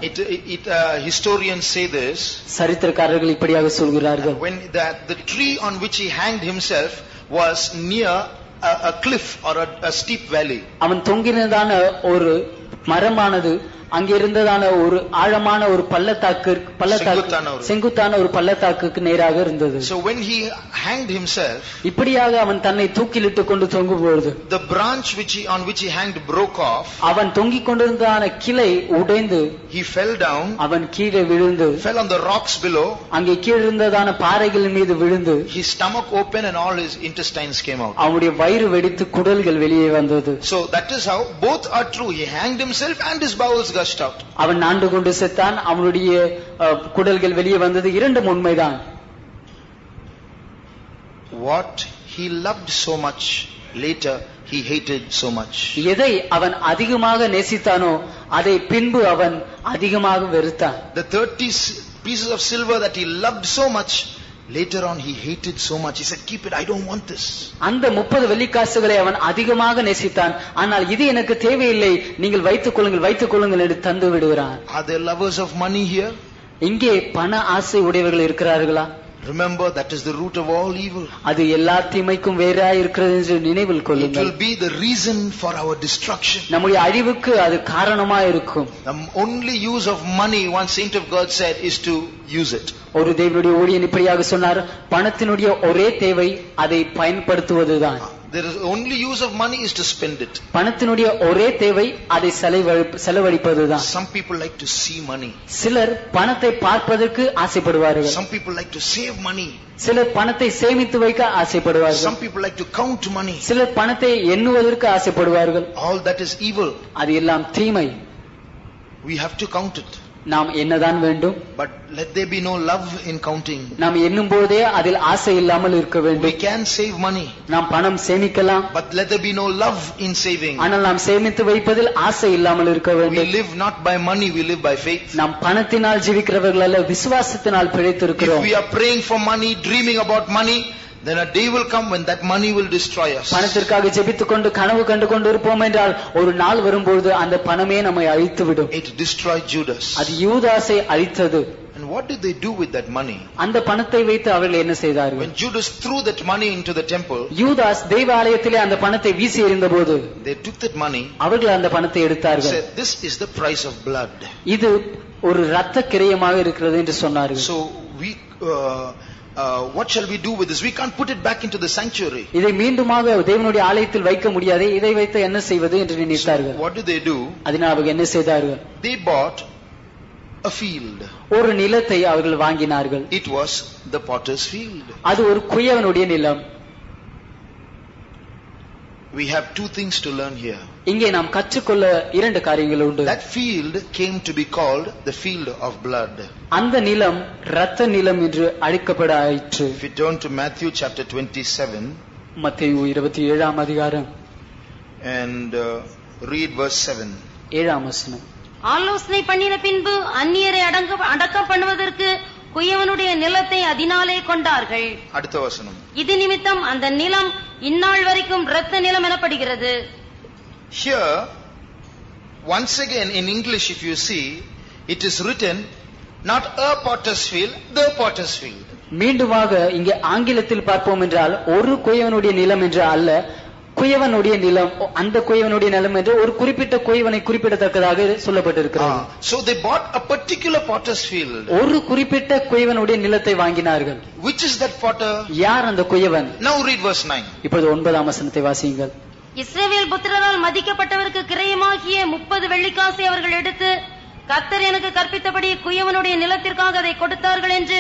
Historians say this. சரித்திரக்காரர்கள் இப்படியாக சொல்கிறார்கள். When the tree on which he hanged himself was near a cliff or a steep valley. அவன் தொங்கினதான ஒரு மரமானது அங்கே இருந்ததான ஒரு ஆழமான ஒரு செங்குத்தான ஒரு பள்ளத்தாக்குக்கு நேராக இருந்தது. So when he hanged himself, இப்படியாக அவன் தன்னை தூக்கிலிட்டு கொண்டு தொங்கும்போது the branch on which he hanged broke off. அவன் தொங்கிக் கொண்டிருந்ததான கிளை உடைந்து he fell down. அவன் கீழே விழுந்து fell on the rocks below. அங்கே கீழே இருந்ததான பாறைகளின் மீது விழுந்து his stomach opened and all his intestines came out. அவனுடைய வயிறு வெடித்து குடல்கள் வெளியே வந்தது. So that is how both are true. He hanged himself and his bowels gushed out. அவன் நாண்டு கொண்டு செத்தான், அவனுடைய குடல்கள் வெளியே வந்தது, இரண்டும் உண்மைதான். What he loved so much, later he hated so much. எதை அவன் அதிகமாக நேசித்தானோ அதை பின்பு அவன் அதிகமாக வெறுத்தான். The 30 pieces of silver that he loved so much, later on he hated so much. He said, keep it, I don't want this. அந்த 30 வெள்ளிக்காசுகளை அவன் அதிகமாக நேசித்தான், ஆனால் இது எனக்கு தேவையில்லை, நீங்கள் வைத்துக் கொள்ளுங்கள் என்று தந்து விடுகிறான். Are there lovers of money here? இங்கே பண ஆசை உடையவர்கள் இருக்கிறார்களா? Remember, that is the root of all evil. அது எல்லா தீமைக்கும் வேறாய் இருக்கிறது என்று நினைவில் கொள்ளுங்கள். It will be the reason for our destruction. நம்முடைய அழிவுக்கு அது காரணமாக இருக்கும். The only use of money, one saint of God said, is to use it. ஒரு தேவனுடைய ஊழியன் இப்படியாக சொன்னார், பணத்தினுடைய ஒரே தேவை அதை பயன்படுத்துவதுதான். There is only use of money is to spend it. பணத்தினுடைய ஒரே தேவை அதை செலவழிப்பதுதான். Some people like to see money. சிலர் பணத்தை பார்ப்பதற்கு ஆசைப்படுவார்கள். Some people like to save money. சிலர் பணத்தை சேமித்து வைக்க ஆசைப்படுவார்கள். Some people like to count money. சிலர் பணத்தை எண்ணுவதற்கு ஆசைப்படுவார்கள். All that is evil. அது எல்லாம் தீமை. We have to count it. நாம் என்னதான் வேண்டும்? But let there be no love in counting. நாம் எண்ணும் போதே அதில் ஆசை இல்லாமல் இருக்க வேண்டும். We can save money. நாம் பணம் சேமிக்கலாம். But let there be no love in saving. ஆனால் நாம் சேமித்து வைப்பதில் ஆசை இல்லாமல் இருக்க வேண்டும். We live not by money, we live by faith. நாம் பணத்தினால் ஜீவிக்கிறவர்கள் அல்ல, விசுவாசத்தினால் பிழைத்திருக்கிறோம். If we are praying for money, dreaming about money, then a day will come when that money will destroy us. பணத்திற்காக ஜெபித்துக் கொண்டு கனவு கண்டு கொண்டு இருப்போம் என்றால் ஒரு நாள் வரும்போது அந்த பணமே நம்மை அழித்து விடும். It destroyed Judas. அது யூதாசை அழித்தது. And what did they do with that money? அந்த பணத்தை வைத்து அவர்கள் என்ன செய்தார்கள்? When Judas threw that money into the temple, யூதாஸ் தேவாலயத்திலே அந்த பணத்தை வீசி எறிந்தபோது they took that money, அவர்கள் அந்த பணத்தை எடுத்தார்கள். said, this is the price of blood. இது ஒரு இரத்த கிரயமாக இருக்கிறது என்று சொன்னார்கள். So we what shall we do with this? We can't put it back into the sanctuary. இதை மீண்டுமாக தேவனுடைய ஆலயத்தில் வைக்க முடியாது, இதை வைத்து என்ன செய்வது என்று நினைத்தார்கள். What did they do? அதனால் அவர்கள் என்ன செய்தார்கள்? They bought a field. ஒரு நிலத்தை அவர்கள் வாங்கினார்கள். It was the potter's field. அது ஒரு குயவனுடைய நிலம். We have two things to learn here. இங்கே நாம் கற்றுக்கொள்ள இரண்டு காரியங்கள் உண்டு. That field came to be called the field of blood. அந்த நிலம் இரத்த நிலம் என்று அழைக்கப்பட ஆயிற்று. If you turn to Matthew chapter 27, மத்தேயு 27ஆம் அதிகாரம் and read verse 7. 7ஆம் வசனம். ஆலோசனை பண்ணின பின்பு அந்நியரை அடக்கம் பண்ணுவதற்கு குயவனுடைய நிலத்தை அதனாலே கொண்டார்கள். அடுத்த வசனம். இது நிமித்தம் அந்த நிலம் இந்நாள் வரைக்கும் இரத்த நிலம் எனப்படுகிறது. Here once again in English, if you see, it is written not a potter's field, the potter's field. மீண்டுமாக இங்கே ஆங்கிலத்தில் பார்ப்போம் என்றால் ஒரு குயவனுடைய நிலம் என்று அல்ல, குயவனுடைய நிலம், அந்த குயவனுடைய நிலம் என்று ஒரு குறிப்பிட்ட குயவனை குறிப்பிடத்தக்கதாக சொல்லப்பட்டிருக்கிறது. So they bought a particular potter's field. ஒரு குறிப்பிட்ட குயவனுடைய நிலத்தை வாங்கினார்கள். Which is that potter? யார் அந்த குயவன்? Now read verse 9. இப்போது 9ஆம் வசனத்தை வாசியுங்கள். இஸ்ரவேல் புத்திரரால் மதிக்கப்பட்டவருக்கு கிரயமாகிய 30 வெள்ளிக்காசை அவர்கள் எடுத்து கர்த்தர் எனக்கு கற்பித்தபடி குயவனுடைய நிலத்திற்காக அதை கொடுத்தார்கள் என்று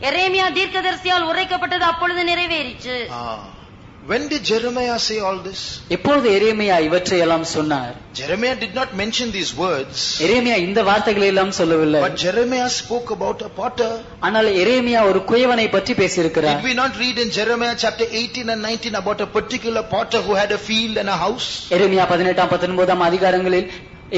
எரேமியா தீர்க்கதரிசியால் உரைக்கப்பட்டது அப்பொழுது நிறைவேறிற்று. When did Jeremiah say all this? எப்பொழுது எரேமியா இவற்றை எல்லாம் சொன்னார்? Jeremiah did not mention these words. எரேமியா இந்த வார்த்தைகளை எல்லாம் சொல்லவில்லை. But Jeremiah spoke about a potter. ஆனால் எரேமியா ஒரு குயவனை பற்றி பேசியிருக்கிறார். Did we not read in Jeremiah chapter 18 and 19 about a particular potter who had a field and a house? எரேமியா 18-19 அதிகாரங்களில்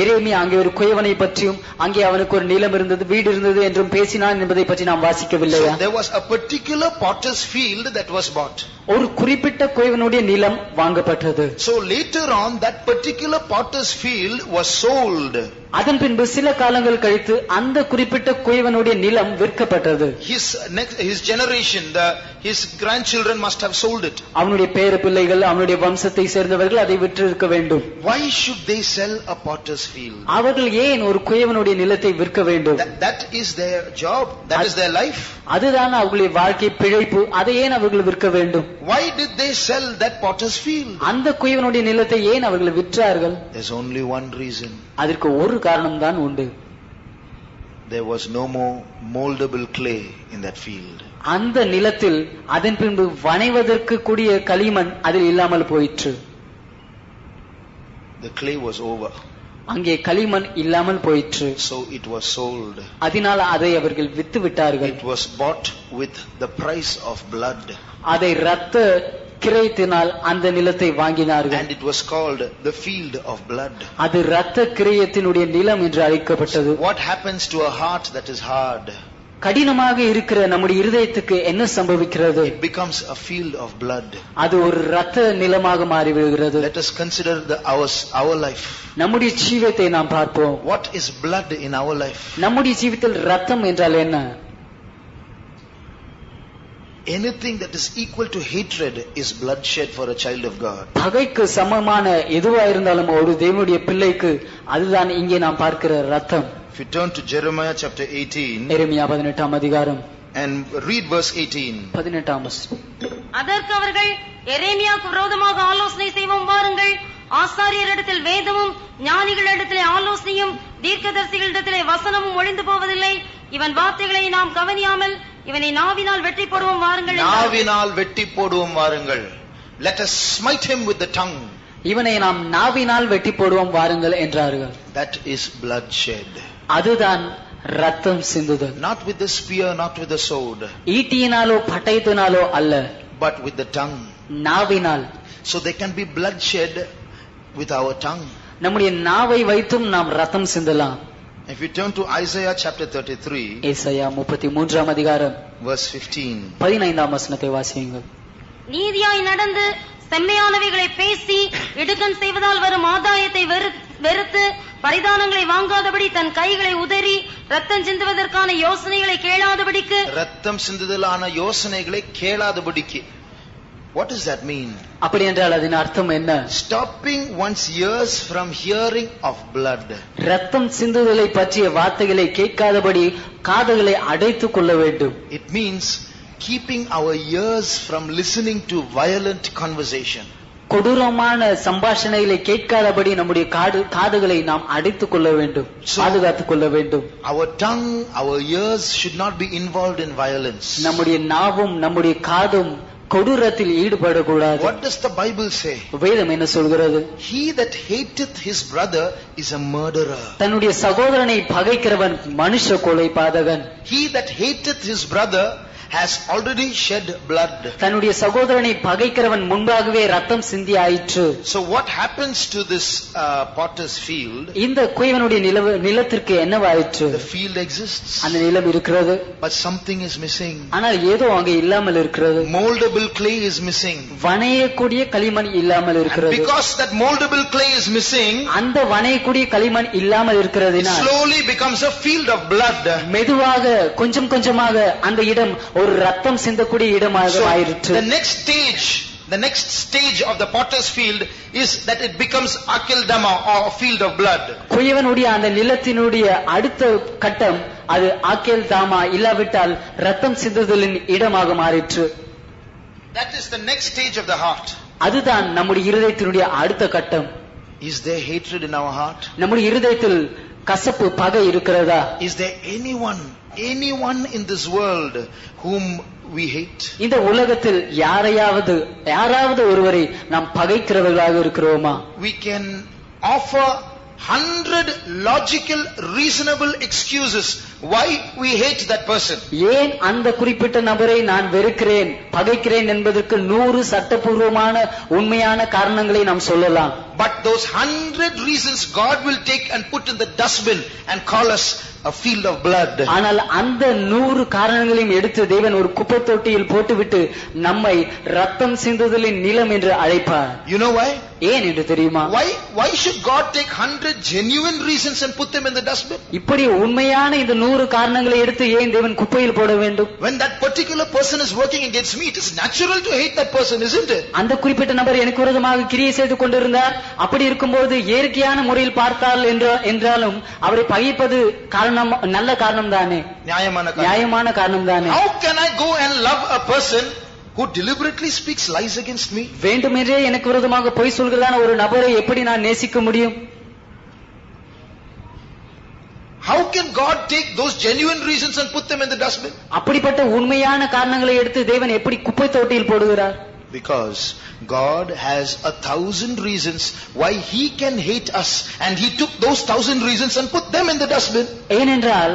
எரேமியா அங்கே ஒரு குயவனை பற்றியும் அங்கே அவனுக்கு ஒரு நிலம் இருந்தது, வீடு இருந்தது என்றும் பேசினான் என்பதை பற்றி நாம் வாசிக்கவில்லையா? So there was a particular potter's field that was bought. ஒரு குறிப்பிட்ட குயவனுடைய நிலம் வாங்கப்பட்டது. So later on that particular potter's field was sold. அதன் பின்பு சில காலங்கள் கழித்து அந்த குறிப்பிட்ட குயவனுடைய நிலம் விற்கப்பட்டது. His generation, his grandchildren must have sold it. அவனுடைய பேர பிள்ளைகள், அவனுடைய வம்சத்தை சேர்ந்தவர்கள் அதை விற்று இருக்க வேண்டும். Why should they sell a potter's field? அவர்கள் ஏன் ஒரு குயவனுடைய நிலத்தை விற்க வேண்டும்? That is their job, that is their life. அதுதான் அவர்களுடைய வாழ்க்கை பிழைப்பு. அதை ஏன் அவர்கள் விற்க வேண்டும்? Why did they sell that potter's field? அந்த குயவனுடைய நிலத்தை ஏன் அவர்கள் விற்றார்கள்? There's only one reason. அதற்கு ஒரு காரணம் தான் உண்டு. There was no more moldable clay in that field. அந்த நிலத்தில் அதன் பின்பு வணைவதற்கு கூடிய களிமண் அதில் இல்லாமல் போயிற்று. The clay was over. அங்கே களிமண் இல்லாமல் போயிற்று. So it was sold. அதனால் அதை அவர்கள் வித்து விட்டார்கள். It was bought with the price of blood. அதை இரத்த கிரயத்தினால் அந்த நிலத்தை வாங்கினார்கள். And it was called the field of blood. அது இரத்த கிரயத்தினுடைய நிலம் என்று அழைக்கப்பட்டது. What happens to a heart that is hard? கடினமாக இருக்கிற நம்முடைய இருதயத்துக்கு என்ன சம்பவிக்கிறது? It becomes a field of blood. அது ஒரு இரத்த நிலமாக மாறிவிடுகிறது. Let us consider our life. நம்முடைய ஜீவிதத்தை நாம் பார்ப்போம். What is blood in our life? நம்முடைய ஜீவிதத்தில் இரத்தம் என்றால் என்ன? Anything that is equal to hatred is bloodshed for a child of God. பகைக்கு சமமான எதுவா இருந்தாலும் ஒரு தேவனுடைய பிள்ளைக்கு அதுதான் இங்கே நாம் பார்க்கிற இரத்தம். If you turn to Jeremiah chapter 18 எரேமியா 18 அதிகாரம் and read verse 18. 18 வசனம். அதற்கு அவர்கள் எரேமியாவுக்கு விரோதமாக ஆலோசனை செய்வோம் வாருங்கள். ஆசாரியரிடத்தில் வேதமும் ஞானிகளிடத்திலே ஆலோசனையும் தீர்க்கதரிசிகளிடத்திலே வசனமும் ஒழிந்து போவதில்லை. இவன் வார்த்தைகளை நாம் கவனியாமல் இவனை நாவினால் வெட்டி போடுவோம் வாருங்கள். நாவினால் வெட்டி போடுவோம் வாருங்கள். Let us smite him with the tongue. இவனை நாம் நாவினால் வெட்டி போடுவோம் வாருங்கள் என்றார்கள். That is bloodshed. அதுதான் ரத்தம் சிந்துதல். Not with the spear, not with the sword. ஈட்டியினாலோ பட்டயத்தினாலோ அல்ல, but with the tongue. நாவினால். So there can be bloodshed with our tongue. நம்முடைய நாவை வைத்தும் நாம் ரத்தம் சிந்தலாம். If you turn to Isaiah chapter 33, ஏசாயா 33 அதிகாரம் verse 15. 15 வசனத்தை வாசியுங்கள். நீதியாய் நடந்து செம்மையானவைகளை பேசி இடுக்கண் செய்வதால் வரும் ஆதாயத்தை வெறுத்து பரிதானங்களை வாங்காதபடி தன் கைகளை உதறி ரத்தம் சிந்துவதற்கான யோசனைகளை கேளாதபடிக்கு. ரத்தம் சிந்துதலான யோசனைகளை கேளாதபடிக்கு. What does that mean? அப்படி என்றால் அதன் அர்த்தம் என்ன? Stopping one's ears from hearing of blood. ரத்தம் சிந்துதலை பற்றிய வார்த்தைகளை கேட்காதபடி காதுகளை அடைத்துக் கொள்ள வேண்டும். It means keeping our ears from listening to violent conversation. கொடூரமான சம்பாஷணைகளை கேட்காதபடி நம்முடைய காதுகளை நாம் அடைத்துக் கொள்ள வேண்டும், பாதுகாத்துக் கொள்ள வேண்டும். Our tongue, our ears should not be involved in violence. நம்முடைய நாவும் நம்முடைய காதும் கொடூரத்தில் ஈடுபடக்கூடாது. What does the Bible say? வேதம் என்ன சொல்கிறது? He that hateth his brother is a murderer. தன்னுடைய சகோதரனை பகைக்கிறவன் மனுஷ கொலை பாதகன். He that hateth his brother has already shed blood. தன்னுடைய சகோதரனை பகைக்கிறவன் முன்பாகவே ரத்தம் சிந்தி ஆயிற்று. So what happens to this potter's field? இந்த குயவனுடைய நிலத்திற்கு என்னவாயிற்று? The field exists. அந்த நிலம் இருக்கிறது. But something is missing. ஆனால் ஏதோ அங்கே இல்லாமல் இருக்கிறது. Moldable clay is missing. வணையக்கூடிய களிமண் இல்லாமல் இருக்கிறது. Because that moldable clay is missing, அந்த வணையக்கூடிய களிமண் இல்லாமல் இருக்கிறதுனால் slowly becomes a field of blood. மெதுவாக கொஞ்சம் கொஞ்சமாக அந்த இடம் ஒரு ரத்தம் சிந்தக்கூடிய இடமாக ஆயிற்று. The next stage of the potter's field is that it becomes akeldama or a field of blood. குயவனுடைய அந்த நிலத்தினுடைய அடுத்த கட்டம் அது ஆக்கேல்தாமா இல்லாவிட்டால் ரத்தம் சிந்துதலின் இடமாக மாறிற்று. That is the next stage of the heart. அதுதான் நம்முடைய இருதயத்தினுடைய அடுத்த கட்டம். Is there hatred in our heart? நம்முடைய இருதயத்தில் கசப்பு பகை இருக்கிறதா? Is there anyone in this world whom we hate? இந்த உலகத்தில் யாராவது ஒருவரை நாம் பகைக்கிறவர்களாக இருக்கிறோமா? We can offer 100 logical, reasonable excuses why we hate that person. ஏன் அந்த குறிப்பிட்ட நபரை நான் வெறுக்கிறேன், பகைக்கிறேன் என்பதற்கு 100 சட்டபூர்வமான உண்மையான காரணங்களை நாம் சொல்லலாம். But those 100 reasons God will take and put in the dustbin and call us a field of blood. ஆனால் அந்த 100 காரணங்களையும் எடுத்து தேவன் ஒரு குப்பை தொட்டியில் போட்டுவிட்டு நம்மை ரத்தம் சிந்துதலின் நிலம் என்று அழைப்பார். You know why? ஏன் என்று தெரியுமா? Why should God take 100 genuine reasons and put them in the dustbin? இப்படி உண்மையான இந்த 100 காரணங்களை எடுத்து ஏன் தேவன் குப்பையில் போட வேண்டும்? When that particular person is working against me, it is natural to hate that person, isn't it? அந்த குறிப்பிட்ட நபர் எனக்கு விரோதமாக கிரியை செய்து கொண்டிருந்தார். அப்படி இருக்கும்போது இயற்கையான முறையில் பார்த்தால் என்றாலும் அவரை பகைப்பது காரணம், நல்ல காரணம் தானே, நியாயமான காரணம் தானே. How can I go and love a person who deliberately speaks lies against me? வேண்டுமென்றே எனக்கு விரோதமாக பொய் சொல்கிறதான ஒரு நபரை எப்படி நான் நேசிக்க முடியும்? How can God take those genuine reasons and put them in the dustbin? அப்படிப்பட்ட உண்மையான காரணங்களை எடுத்து தேவன் எப்படி குப்பை தொட்டியில் போடுகிறார்? Because God has 1,000 reasons why He can hate us, and He took those 1,000 reasons and put them in the dustbin. ஏனென்றால்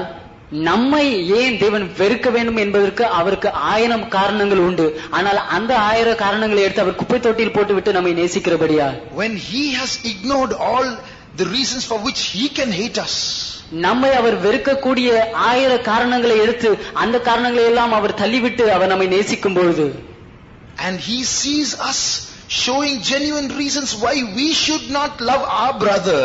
நம்மை ஏன் தேவன் வெறுக்க வேண்டும் என்பதற்கு அவருக்கு 1000 காரணங்கள் உண்டு. ஆனால் அந்த 1000 காரணங்களை எடுத்து அவர் குப்பை தொட்டியில் போட்டுவிட்டு நம்மை நேசிக்கிறபடியா. When He has ignored all the reasons for which He can hate us, நம்மை அவர் வெறுக்கக்கூடிய 1000 காரணங்களை எடுத்து அந்த காரணங்களை எல்லாம் அவர் தள்ளிவிட்டு அவர் நம்மை நேசிக்கும் பொழுது, and He sees us showing genuine reasons why we should not love our brother,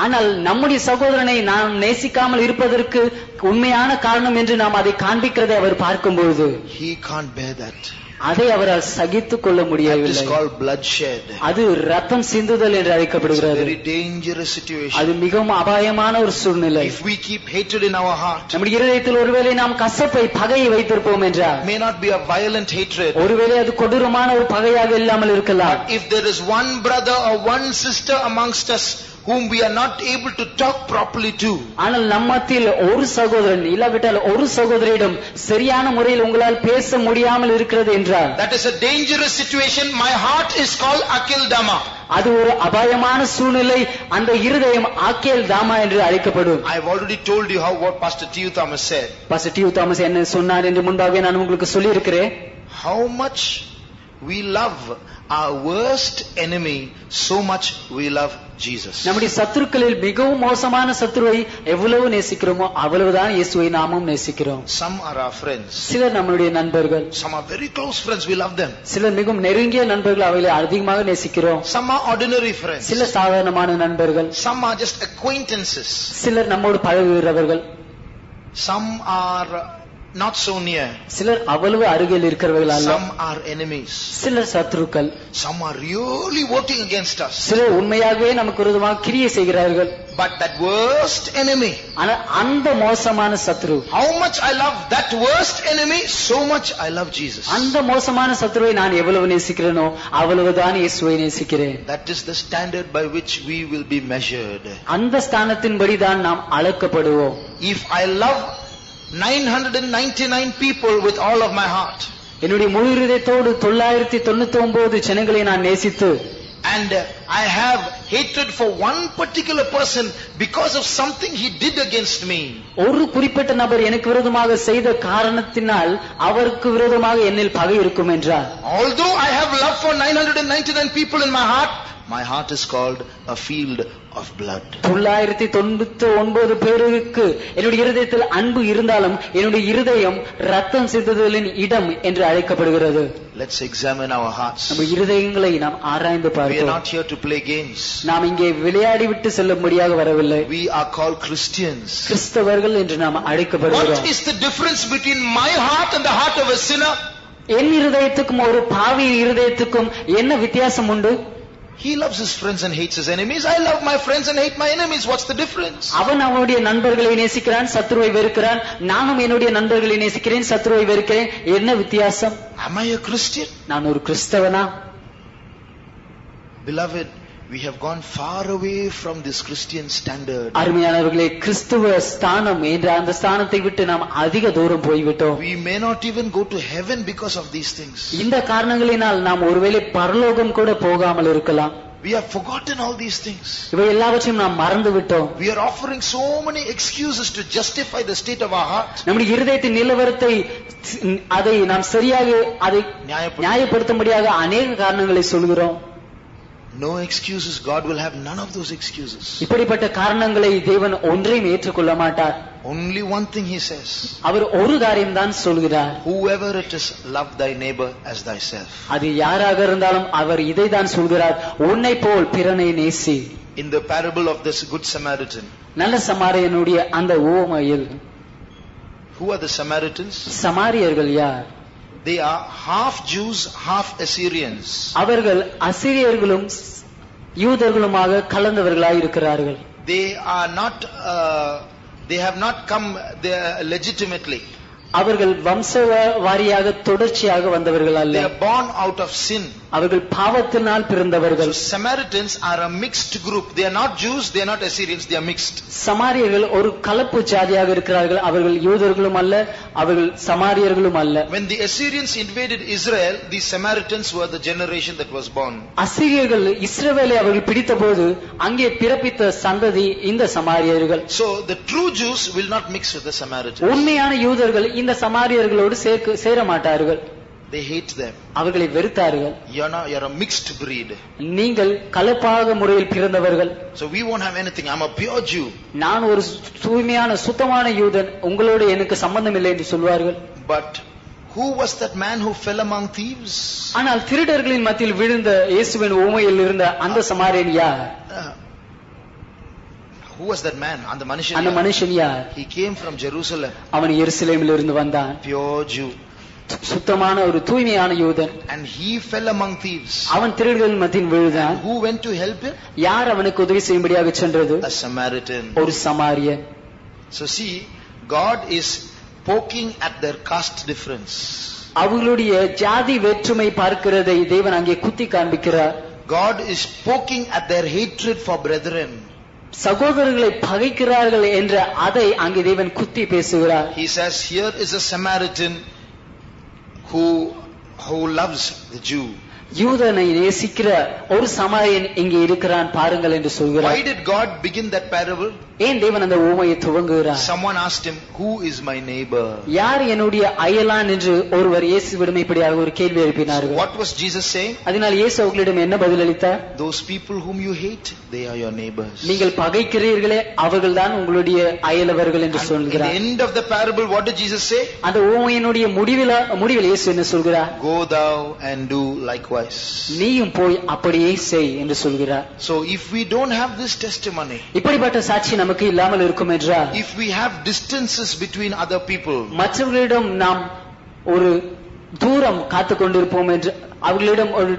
ஆனால் நம்முடைய சகோதரனை நாம் நேசிக்காமல் இருப்பதற்கு உண்மையான காரணம் என்று நாம் அதை காண்பிக்கிறதை அவர் பார்க்கும்போது, He can't bear that. அதை அவரால் சகித்துக் கொள்ள முடியவில்லை. That is called bloodshed. அது ரத்தம் சிந்துதல் என்று அழைக்கப்படுகிறது. Very dangerous situation. அது மிகவும் அபாயமான ஒரு சூழ்நிலை. If we keep hatred in our heart, நம்முடைய இதயத்தில் ஒருவேளை நாம் கசப்பை, பகையை வைத்திருப்போம் என்றால், may not be a violent hatred, ஒருவேளை அது கொடூரமான ஒரு பகையாக இல்லாமல் இருக்கலாம். But if there is one brother or one sister amongst us whom we are not able to talk properly to, ஆனால் நம்மத்தில் ஒரு சகோதரன் இல்லாவிட்டால் ஒரு சகோதரியிடம் சரியான முறையில் உங்களால் பேச முடியாமல் இருக்கிறது என்றால், that is a dangerous situation. My heart is called Akildama. அது ஒரு அபாயமான சூழ்நிலை. அந்த இருதயம் ஆக்கேல் தாமா என்று அழைக்கப்படும். I have already told you what Pas.Teju Thomas said. Pas.Teju Thomas என்ன சொன்னார் என்று முன்பாகவே நான் உங்களுக்கு சொல்லி இருக்கிறேன். How much we love our worst enemy, so much we love Jesus. நம்முடைய சத்துருக்களில் மிகவும் மோசமான சத்துருவை எவ்வளவு நேசிக்கிறோமோ அவ்வளவுதான் இயேசுவை நாமும் நேசிக்கிறோம். Some are our friends. சிலர் நம்முடைய நண்பர்கள். Some are very close friends, we love them. சிலர் மிகவும் நெருங்கிய நண்பர்கள், அவர்களை அதிகமாக நேசிக்கிறோம். Some are ordinary friends. சிலர் சாதாரணமான நண்பர்கள். Some are just acquaintances. சிலர் நம்மோடு பழகுகிறவர்கள். Some are not so near. சிலர் அவ்வளவு அருகில் இருக்கிறவர்கள் அல்ல. Some are enemies. சிலர் சத்துருக்கள். Some are really voting against us. சிலர் உண்மையாகவே நமக்கு விரோதமாக கிரியை செய்கிறார்கள். But that worst enemy, ஆனால் அந்த மோசமான சத்துரு, how much I love that worst enemy, so much I love Jesus. அந்த மோசமான சத்துருவை நான் எவ்வளவு நேசிக்கிறேனோ அவ்வளவுதான் இயேசுவை நேசிக்கிறேன். That is the standard by which we will be measured. அந்த ஸ்தானத்தின்படி தான் நாம் அளக்கப்படுவோம். If I love 999 people with all of my heart, என்னுடைய முழு இதயத்தோடு 999 ஜனங்களை நான் நேசித்து, and I have hatred for one particular person because of something he did against me, ஒரு குறிப்பிட்ட நபர் எனக்கு விரோதமாக செய்த காரணத்தினால் அவருக்கு விரோதமாக என்னில் பகை இருக்கும் என்றால், although I have love for 999 people in my heart is called a field of blood. 999 பேருக்கு என்னுடைய இருதயத்தில் அன்பு இருந்தாலும் என்னுடைய இருதயம் ரத்தம் சிந்துதலின் இடம் என்று அழைக்கப்படுகிறது. Let's examine our hearts. நம்ம இருதயங்களை நாம் ஆராய்ந்து We are பார்க்கிறோம். not here to play games. நாம் இங்கே விளையாடி விட்டு செல்லும்படியாக வரவில்லை. We are called Christians. கிறிஸ்தவர்கள் என்று நாம் அழைக்கப்படுகிறோம். What is the difference between my heart and the heart of a sinner? என் இருதயத்துக்கும் ஒரு பாவி இருதயத்துக்கும் என்ன வித்தியாசம் உண்டு? He loves his friends and hates his enemies. I love my friends and hate my enemies. What's the difference? அவன் அவனுடைய நண்பர்களை நேசிக்கிறான், சத்துருவை வெறுக்கிறான். நானும் என்னுடைய நண்பர்களை நேசிக்கிறேன், சத்துருவை வெறுக்கிறேன். என்ன வித்தியாசம்? Am I a Christian? நான் ஒரு கிறிஸ்தவனா? Beloved, We have gone far away from this Christian standard. அருமையானவர்களே, கிறிஸ்துவ ஸ்தானம் என்ற அந்த ஸ்தானத்தை விட்டு நாம் அதிக தூரம் போய்விட்டோம். We may not even go to heaven because of these things. இந்த காரணங்களினால் நாம் ஒருவேளை பரலோகம் கூட போகாமல் இருக்கலாம். We have forgotten all these things. இவை எல்லாவற்றையும் நாம் மறந்து விட்டோம். We are offering so many excuses to justify the state of our heart. நம்முடைய இருதயத்தின் நிலவரத்தை அதை நாம் சரியாக அதை நியாயப்படுத்த முடியாத அநேக காரணங்களை சொல்கிறோம். No excuses. God will have none of those excuses. இப்படிப்பட்ட காரணங்களை தேவன் ஒன்றையும் ஏற்றுக்கொள்ள மாட்டார். Only one thing he says. அவர் ஒரு காரியம் தான் சொல்கிறார். Whoever it is, love thy neighbor as thyself. அது யாராக இருந்தாலும் அவர் இதை தான் சொல்கிறார், உன்னை போல் பிறனை நேசி. In the parable of this good Samaritan, நல்ல சமாரியனுடைய அந்த உவமையில், who are the Samaritans? சமாரியர்கள் யார்? They are half Jews, half Assyrians. அவர்கள் அசிரியர்களும் யூதர்களுமாக கலந்தவர்களாய் இருக்கிறார்கள். They are not they have not come there legitimately. அவர்கள் வம்ச வாரியாக தொடர்ச்சியாக வந்தவர்கள் அல்ல. They are born out of sin. அவர்கள் பாவத்தினால் பிறந்தவர்கள். So Samaritans are a mixed group. They are not Jews, they are not Assyrians, they are mixed. சமாரியர்கள் ஒரு கலப்பு ஜாதியாக இருக்கிறார்கள். அவர்கள் யூதர்களும் அல்ல, அவர்கள் சமாரியர்களும் அல்ல. When the Assyrians invaded Israel, the Samaritans were the generation that was born. அசீரியர்கள் இஸ்ரவேலை அவர்கள் பிடித்தபோது அங்கே பிறப்பித்த சந்ததி இந்த சமாரியர்கள். So the true Jews will not mix with the Samaritans. உண்மையான யூதர்கள் இந்த சமாரியர்களோடு சேர மாட்டார்கள். They hate them. அவர்களை வெறுத்தார்கள். You're a mixed breed. நீங்கள் கலப்பாக முறையில் பிறந்தவர்கள். So we won't have anything. I'm a pure Jew. நான் ஒரு தூய்மையான சுத்தமான யூதன், உங்களோடு எனக்கு சம்பந்தம் இல்லை என்று சொல்வார்கள். But who was that man who fell among thieves? ஆனால் திருடர்களின் மத்தியில் விழுந்த இயேசுவின் உவமையில் இருந்த அந்த சமாரியன் யார்? Who was that man? அந்த மனுஷன் யார்? He came from Jerusalem. அவன் எருசலேமில் இருந்து வந்தான். Pure Jew. சுத்தமான ஒரு தூய்மையான யூதன். And he fell among thieves. அவன் திருடர்களின் மத்தியில் விழுந்தான். Who went to help him? யார் அவனுக்கு உதவி செய்யும்படியாக சென்றது? A Samaritan. ஒரு சமாரியன். So see, God is poking at their caste difference. அவர்களுடைய ஜாதி வேற்றுமை பார்க்கிறதை தேவன் அங்கே குத்தி காண்பிக்கிறார். God is poking at their hatred for brethren. சகோதரர்களை பகைக்கிறார்கள் என்ற அதை அங்கே தேவன் குத்தி பேசுகிறார். He says, here is a Samaritan who loves the Jew. யூதனை நேசிக்கிற ஒரு சமாரியன் இங்கே இருக்கிறான் பாருங்கள் என்று சொல்கிறார். Why did God begin that parable? ஏன் தேவன் அந்த உவமையை துவங்குகிறார்? Someone asked him, who is my neighbor? யார் என்னுடைய அயலான் என்று ஒருவர் இயேசுவிடம் இப்படியாக ஒரு கேள்வி எழுப்பினார்கள். What was Jesus saying? அதனால் இயேசு அவர்களிடம் என்ன பதிலளித்தார்? Those people whom you hate, they are your neighbors. நீங்கள் பகைக்கிறீர்களே அவர்கள்தான் உங்களுடைய அயலவர்கள் என்று சொல்கிறார். At the end of the parable, what did Jesus say? அந்த உவமையினுடைய முடிவில் இயேசு என்ன சொல்கிறார்? Go thou and do likewise. நீயும் போய் அப்படியே செய் என்று சொல்கிறார். So if we don't have this testimony, இப்படிப்பட்ட சாட்சி நமக்கு இல்லாமல் இருக்கும் என்றால், if we have distances between other people, மற்றவர்களிடம் நாம் ஒரு தூரம் காத்துக் கொண்டிருப்போம் என்று அவர்களிடம் ஒரு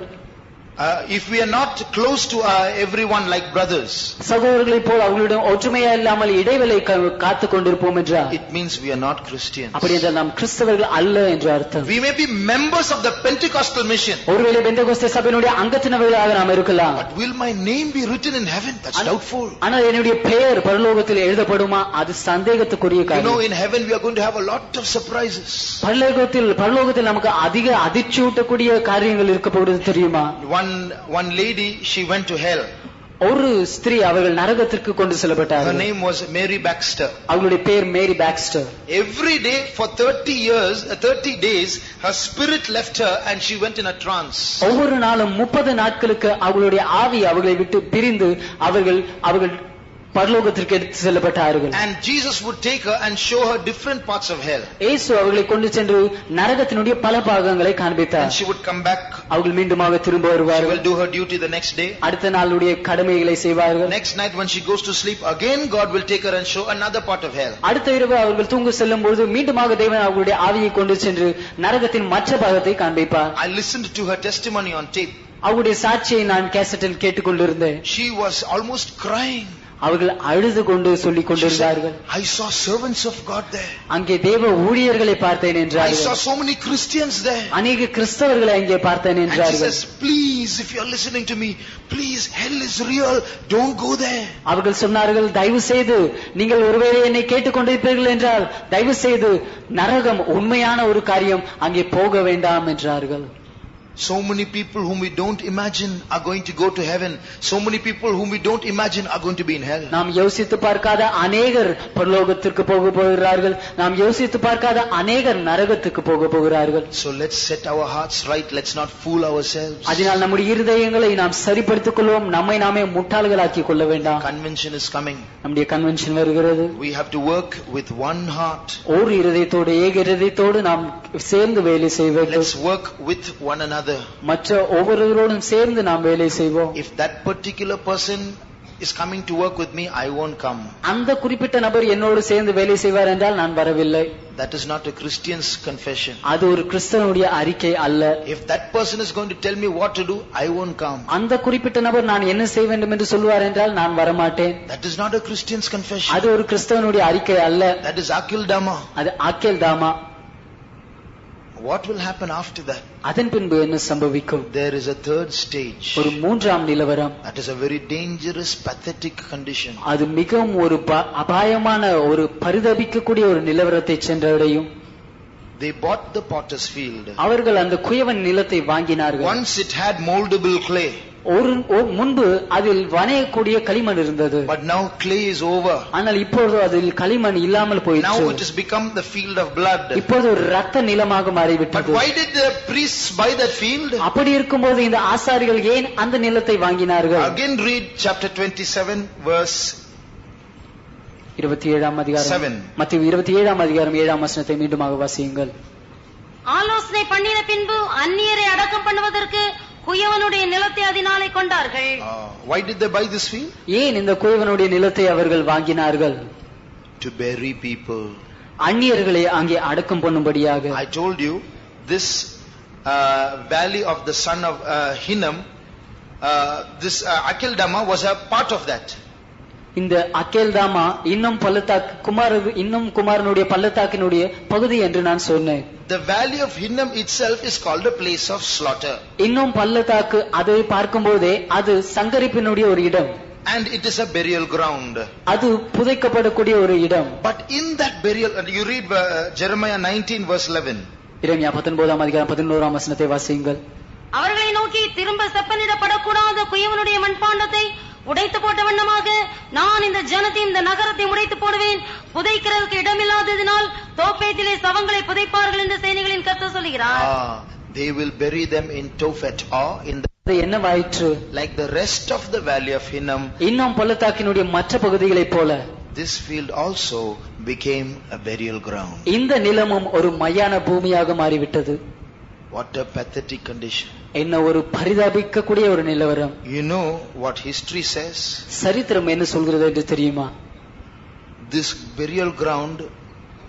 if we are not close to everyone like brothers, சகோதரர்களை போல் அவர்களிடம் ஒற்றுமையா இல்லாமல் இடைவெளி காத்துக் கொண்டிருப்போம் என்றால், it means we are not Christians. அப்படி என்றால் நாம் கிறிஸ்தவர்கள் அல்ல என்று அர்த்தம். We may be members of the Pentecostal mission, ஒருவேளை பெந்தெகோஸ்தே சபையினுடைய அங்கத்தினர்களாக நாம் இருக்கலாம். but will my name be written in heaven? That's doubtful. ஆனால் என்னுடைய பெயர் பரலோகத்தில் எழுதப்படுமா? அது சந்தேகத்துக்குரிய You காரியம். know, in heaven we are going to have a lot of surprises. பரலோகத்தில் நமக்கு அதிக அதிர்ச்சியூட்டக்கூடிய காரியங்கள் இருக்க போகிறது தெரியுமா? One lady, she went to hell. ஒரு ஸ்திரீ அவர்கள் நரகத்திற்கு கொண்டு செல்லப்பட்டார்கள். Her name was Mary Baxter. அவளுடைய பேர் மேரி Boxster. Every day for 30 days her spirit left her and she went in a trance. ஒவ்வொரு நாளும் 30 நாட்களுக்கு அவளுடைய ஆவி அவர்களை விட்டு பிரிந்து அவர்கள் பரலோகத்திற்கு எடுத்து செல்லப்பட்டார்கள். And Jesus would take her and show her different parts of hell. இயேசு அவர்களை கொண்டு சென்று நரகத்தினுடைய பல பாகங்களை காண்பித்தார். And she would come back. அவர்கள் மீண்டுமாக திரும்ப வருவார்கள். She will do her duty the next day. அடுத்த நாளுடைய கடமைகளை செய்வார்கள். Next night when she goes to sleep, again God will take her and show another part of hell. அடுத்த இரவு அவர்கள் தூங்க செல்லும் பொழுது மீண்டுமாக தேவன் அவர்களுடைய ஆவியை கொண்டு சென்று நரகத்தின் மற்ற பாகத்தை காண்பிப்பார். I listened to her testimony on tape. அவருடைய சாட்சியை நான் கேசட்டில் கேட்டுக்கொண்டிருந்தேன். She was almost crying. அவர்கள் அழுது கொண்டு சொல்லிக் She said, கொண்டிருந்தார்கள், I saw servants of God there. அங்கே தேவ ஊழியர்களை பார்த்தேன் I என்றார்கள். saw so many Christians there. அநேக கிறிஸ்தவர்களை அங்கே பார்த்தேன் And she என்றார்கள். says, please, if you're listening to me, please, hell is real. Don't go there. அவர்கள் சொன்னார்கள், தயவு செய்து நீங்கள் ஒருவேளை என்னை கேட்டுக்கொண்டிருப்பீர்கள் என்றால் தயவு செய்து நரகம் உண்மையான ஒரு காரியம், அங்கே போக வேண்டாம் என்றார்கள். So many people whom we don't imagine are going to go to heaven. So many people whom we don't imagine are going to be in hell. நாம் யோசித்து பார்க்காத அநேகர் பரலோகத்திற்கு போக போகிறார்கள். நாம் யோசித்து பார்க்காத அநேகர் நரகத்துக்கு போக போகிறார்கள். So let's set our hearts right. Let's not fool ourselves. அதனால் நம்முடைய இருதயங்களை நாம் சரிப்படுத்திக் கொள்வோம். நம்மை நாமே முட்டாள்களாக்கிக் கொள்ள வேண்டாம். Convention is coming. நம்முடைய கன்வென்ஷன் வருகிறது. We have to work with one heart. ஒரு இருதயத்தோடு, ஏக இருதயத்தோடு நாம் சேர்ந்து வேலை செய்ய வேண்டும். Let's work with one another. மற்ற ஒவ்வொருவரோடும் சேர்ந்து நாம் வேலை செய்வோம். If that particular person is coming to work with me, I won't come. அந்த குறிப்பிட்ட நபர் என்னோடு சேர்ந்து வேலை செய்வார் என்றால் நான் வரவில்லை. That is not a Christian's confession. அது ஒரு கிறிஸ்தவனுடைய அறிக்கை அல்ல. If that person is going to tell me what to do, I won't come. அந்த குறிப்பிட்ட நபர் நான் என்ன செய்ய வேண்டும் என்று சொல்வார் என்றால் நான் வரமாட்டேன். That is not a Christian's confession. அது ஒரு கிறிஸ்தவனுடைய அறிக்கை அல்ல. That is akildama. அது ஆக்கேல்தாமா. What will happen after that? அதன் பின்பு என்ன சம்பவிக்கும்? There is a third stage. ஒரு மூன்றாம் நிலவரம். That is a very dangerous, pathetic condition. அது மிகவும் ஒரு அபாயமான, ஒரு பரிதபிக்கக்கூடிய ஒரு நிலவரத்தை சென்றடையும். They bought the potter's field. அவர்கள் அந்த குயவன் நிலத்தை வாங்கினார்கள். Once it had moldable clay. முன்பு அதில் வனையக்கூடிய களிமண் இருந்தது. But now clay is over. ஆனால் இப்பொழுது அதில் களிமண் இல்லாமல் போயிற்று. Now it has become the field of blood. இப்பொழுது ஒரு இரத்த நிலமாக மாறிவிட்டது. But why did the priests buy that field? அப்படி இருக்கும்போது இந்த ஆசாரிகள் ஏன் அந்த நிலத்தை வாங்கினார்கள்? Again read chapter 27 verse 27ஆம் அதிகாரம், மத்தேயு 27ஆம் அதிகாரம் 7ஆம் வசனத்தை மீண்டுமாக வாசியுங்கள். ஆலோசனை பண்ணின பின்பு அந்நியரை அடக்கம் பண்ணுவதற்கு குயவனுடைய நிலத்தை அதனாலே கொண்டார்கள். Why did they buy this field? ஏன் இந்த குயவனுடைய நிலத்தை அவர்கள் வாங்கினார்கள்? To bury people. அந்நியர்களை அங்கே அடக்கம் பண்ணும்படியாக. I told you this valley of the son of Hinnom, this Akeldama was a part of that. இந்த அக்கேல்தாமா இன்னும் குமாரனுடைய பள்ளத்தாக்கினுடைய பகுதி என்று நான் சொன்னேன். The valley of Hinnom itself is called a place of slaughter. இன்னும் பள்ளத்தாக்கு அதை பார்க்கும்போதே அது சங்கரிப்பினுடைய ஒரு இடம். And it is a burial ground. அது புதைக்கப்படக்கூடிய ஒரு இடம். But in that burial, you read Jeremiah 19 verse 11. எரேமியா 19ஆம் அதிகாரம் 11ஆம் வசனத்தை வாசியுங்கள். அவர்களை நோக்கி, திரும்ப செப்பனிடப்படக்கூடாத குயவனுடைய மண்பாண்டத்தை உடைத்து போட்ட வண்ணமாக நான் இந்த ஜனத்தையும் இந்த நகரத்தை உடைத்து போடுவேன். புதைக்கிறதுக்கு இடமில்லாததினால் தோப்பேத்திலே சவங்களை புதைப்பார்கள் என்று சேனைகளின் கர்த்தர் சொல்கிறார். They will bury them in Tophet or in the என்னவாயிற்று? Like the rest of the valley of Hinnom, இன்னும் பள்ளத்தாக்கினுடைய மற்ற பகுதிகளைப் போல this field also became a burial ground. இந்த நிலமும் ஒரு மயான பூமியாக மாறிவிட்டது. What a pathetic condition. என்ன ஒரு பரிதாபிக்கக்கூடிய ஒரு நிலவரம். You know what history says? சரித்திரம் என்ன சொல்கிறது என்று தெரியுமா? This burial ground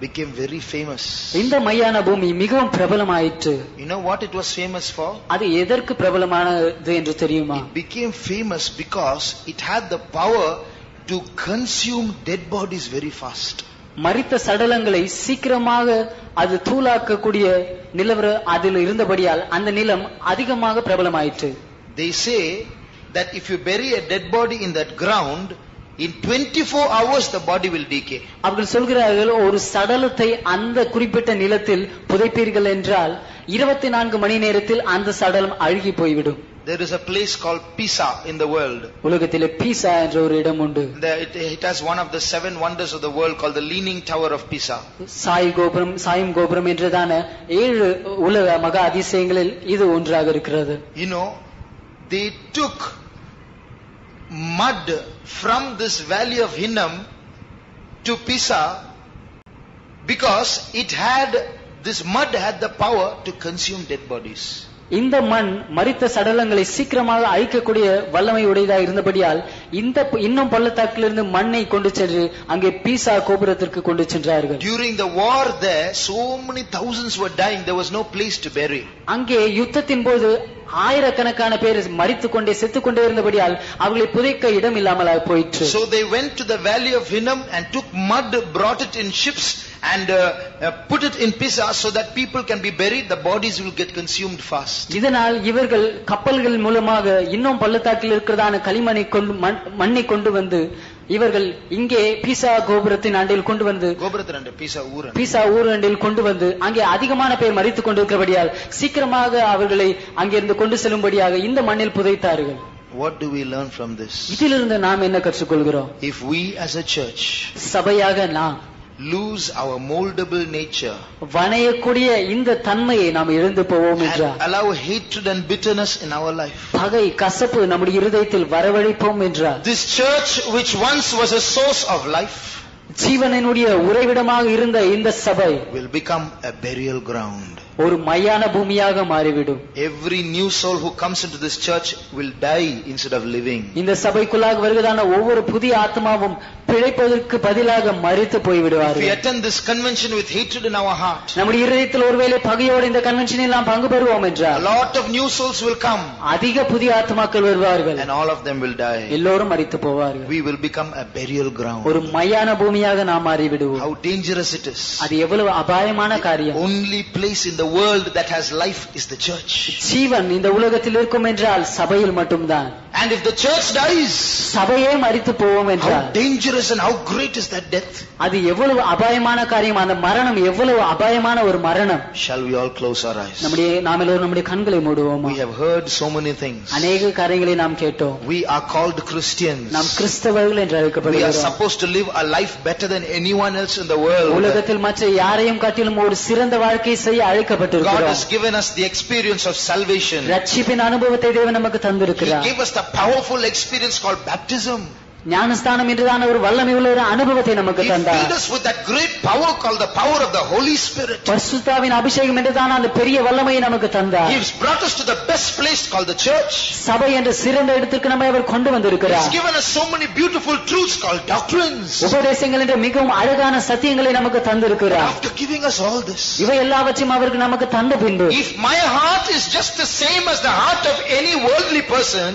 became very famous. இந்த மயான பூமி மிகவும் பிரபலமாயிற்று. You know what it was famous for? அது எதற்கு பிரபலமானது என்று தெரியுமா? It became famous because it had the power to consume dead bodies very fast. மரித்த சடலங்களை சீக்கிரமாக அது தூளாக்கக்கூடிய நிலவர அதில் இருந்தபடியால் அந்த நிலம் அதிகமாக பிரபலமாயிற்று. They say that if you bury a dead body in that ground, in 24 hours the body will decay. அவர்கள் சொல்கிறார்கள், ஒரு சடலத்தை அந்த குறிப்பிட்ட நிலத்தில் புதைப்பீர்கள் என்றால் 24 மணி நேரத்தில் அந்த சடலம் அழுகி போய்விடும். There is a place called Pisa in the world. உலகத்திலே பீசா என்ற ஒரு இடம் உண்டு. It has one of the 7 wonders of the world called the Leaning Tower of Pisa. சாயும் கோபுரம் என்றதான 7 உலக மகா அதிசயங்களில் இது ஒன்றாக இருக்கிறது. You know, they took mud from this valley of Hinnom to Pisa because this mud had the power to consume dead bodies. இந்த மண் மரித்த சடலங்களை சீக்கிரமாக அழிக்கக்கூடிய வல்லமை உடையதாக இருந்தபடியால் இந்த இன்னும் பள்ளத்தாக்கிலிருந்து மண்ணை கொண்டு சென்று அங்கே பீசா கோபுரத்திற்கு கொண்டு சென்றார்கள். During the war there, so many thousands were dying. There was no place to bury. அங்கே யுத்தத்தின் போது ஆயிரக்கணக்கான பேர் மரித்துக்கொண்டே செத்துக்கொண்டே இருந்தபடியால் அவர்களை புதைக்க இடம் இல்லாமல் போயிற்று. So they went to the valley of Hinnom and took mud, brought it in ships and put it in Pisa so that people can be buried. The bodies will get consumed fast. இதனால் இவர்கள் கப்பல்கள் மூலமாக இன்னும் பள்ளத்தாக்கில் இருக்கிறதான களிமண்ணை கொண்டு மண்ணை கொண்டு வந்து இவர்கள் இங்கே பீசா கோபுரத்தின் அண்டையில் கொண்டு வந்து பீசா ஊர் அண்டையில் கொண்டு வந்து அங்கே அதிகமான பேர் மரித்துக் கொண்டிருக்கிறபடியால் சீக்கிரமாக அவர்களை அங்கிருந்து கொண்டு செல்லும்படியாக இந்த மண்ணில் புதைத்தார்கள். What do we learn from this? இதிலிருந்து நாம் என்ன கற்றுக்கொள்கிறோம்? If we as a church சபையாக நாம் lose our moldable nature, வணையக்கூடிய இந்த தன்மையை நாம் இழந்து போவோம் என்றால், allow hatred and bitterness in our life, பகை கசப்பு நம்முடைய இருதயத்தில் வரவழைப்போம் என்றால், this church which once was a source of life, ஜீவனினுடைய உறைவிடமாக இருந்த இந்த சபை will become a burial ground. ஒரு மையான பூமியாக மாறிவிடும். Every new soul who comes into this church will die instead of living. இந்த சபைக்குள்ளாக வருகிறதான ஒவ்வொரு புதிய ஆத்மாவும் பிழைப்பதற்கு பதிலாக மரித்து போய்விடுவார்கள். If we attend this convention with hatred in our heart, நம்முடைய இதயத்தில் ஒருவேளை பகையோடு இந்த கன்வென்ஷனில் நாம் பங்கு பெறுவோம் என்றால், a lot of new souls will come, அதிக புதிய ஆத்மாக்கள் வருவார்கள், and all of them will die. எல்லோரும் மரித்து போவார்கள். We will become a burial ground. ஒரு மையான பூமியாக நாம் மாறிவிடுவோம். How dangerous it is. அது எவ்வளவு அபாயமான காரியம். Only place in the world that has life is the church. ஜீவன் இந்த உலகத்தில் இருக்கும் என்றால் சபையில் மட்டும்தான். And if the church dies, சபையே மரித்து போவோம் என்றால், how dangerous and how great is that death. அது எவ்வளவு அபாயமான காரியம். அந்த மரணம் எவ்வளவு அபாயமான ஒரு மரணம். Shall we all close our eyes? நாம் எல்லோரும் நம்முடைய கண்களை மூடுவோம். We have heard so many things. அநேக காரியங்களை நாம் கேட்டோம். We are called Christians. நாம் கிறிஸ்தவர்கள் என்று அழைக்கப்படுகிறோம். We are supposed to live a life better than anyone else in the world. உலகத்தில் மற்ற யாரையும் காட்டிலும் ஒரு சிறந்த வாழ்க்கையை செய்ய அழைக்கப்பட்டிருக்கிறோம். God has given us the experience of salvation. ரட்சிப்பின் அனுபவத்தை தேவன் நமக்கு தந்திருக்கிறார். He gave us the powerful experience called baptism. ஞானஸ்தானம் என்றதான ஒரு வல்லமை உள்ள ஒரு அனுபவத்தை நமக்கு தந்தார். He filled us with that great power called the power of the Holy Spirit. பரிசுத்தாவின் அபிஷேகம் என்றதான அந்த பெரிய வல்லமையை நமக்கு தந்தார். He has brought us to the best place called the church. சபை என்ற சிறந்த இடத்திற்கு நம்மை அவர் கொண்டு வந்திருக்கிறார். He has given us so many beautiful truths called doctrines. உபதேசங்கள் என்ற மிகவும் அழகான சத்தியங்களை நமக்கு தந்திருக்கிறார். After giving us all this, இவை எல்லாவற்றையும் அவருக்கு நமக்கு தந்த பின்பு, if my heart is just the same as the heart of any worldly person,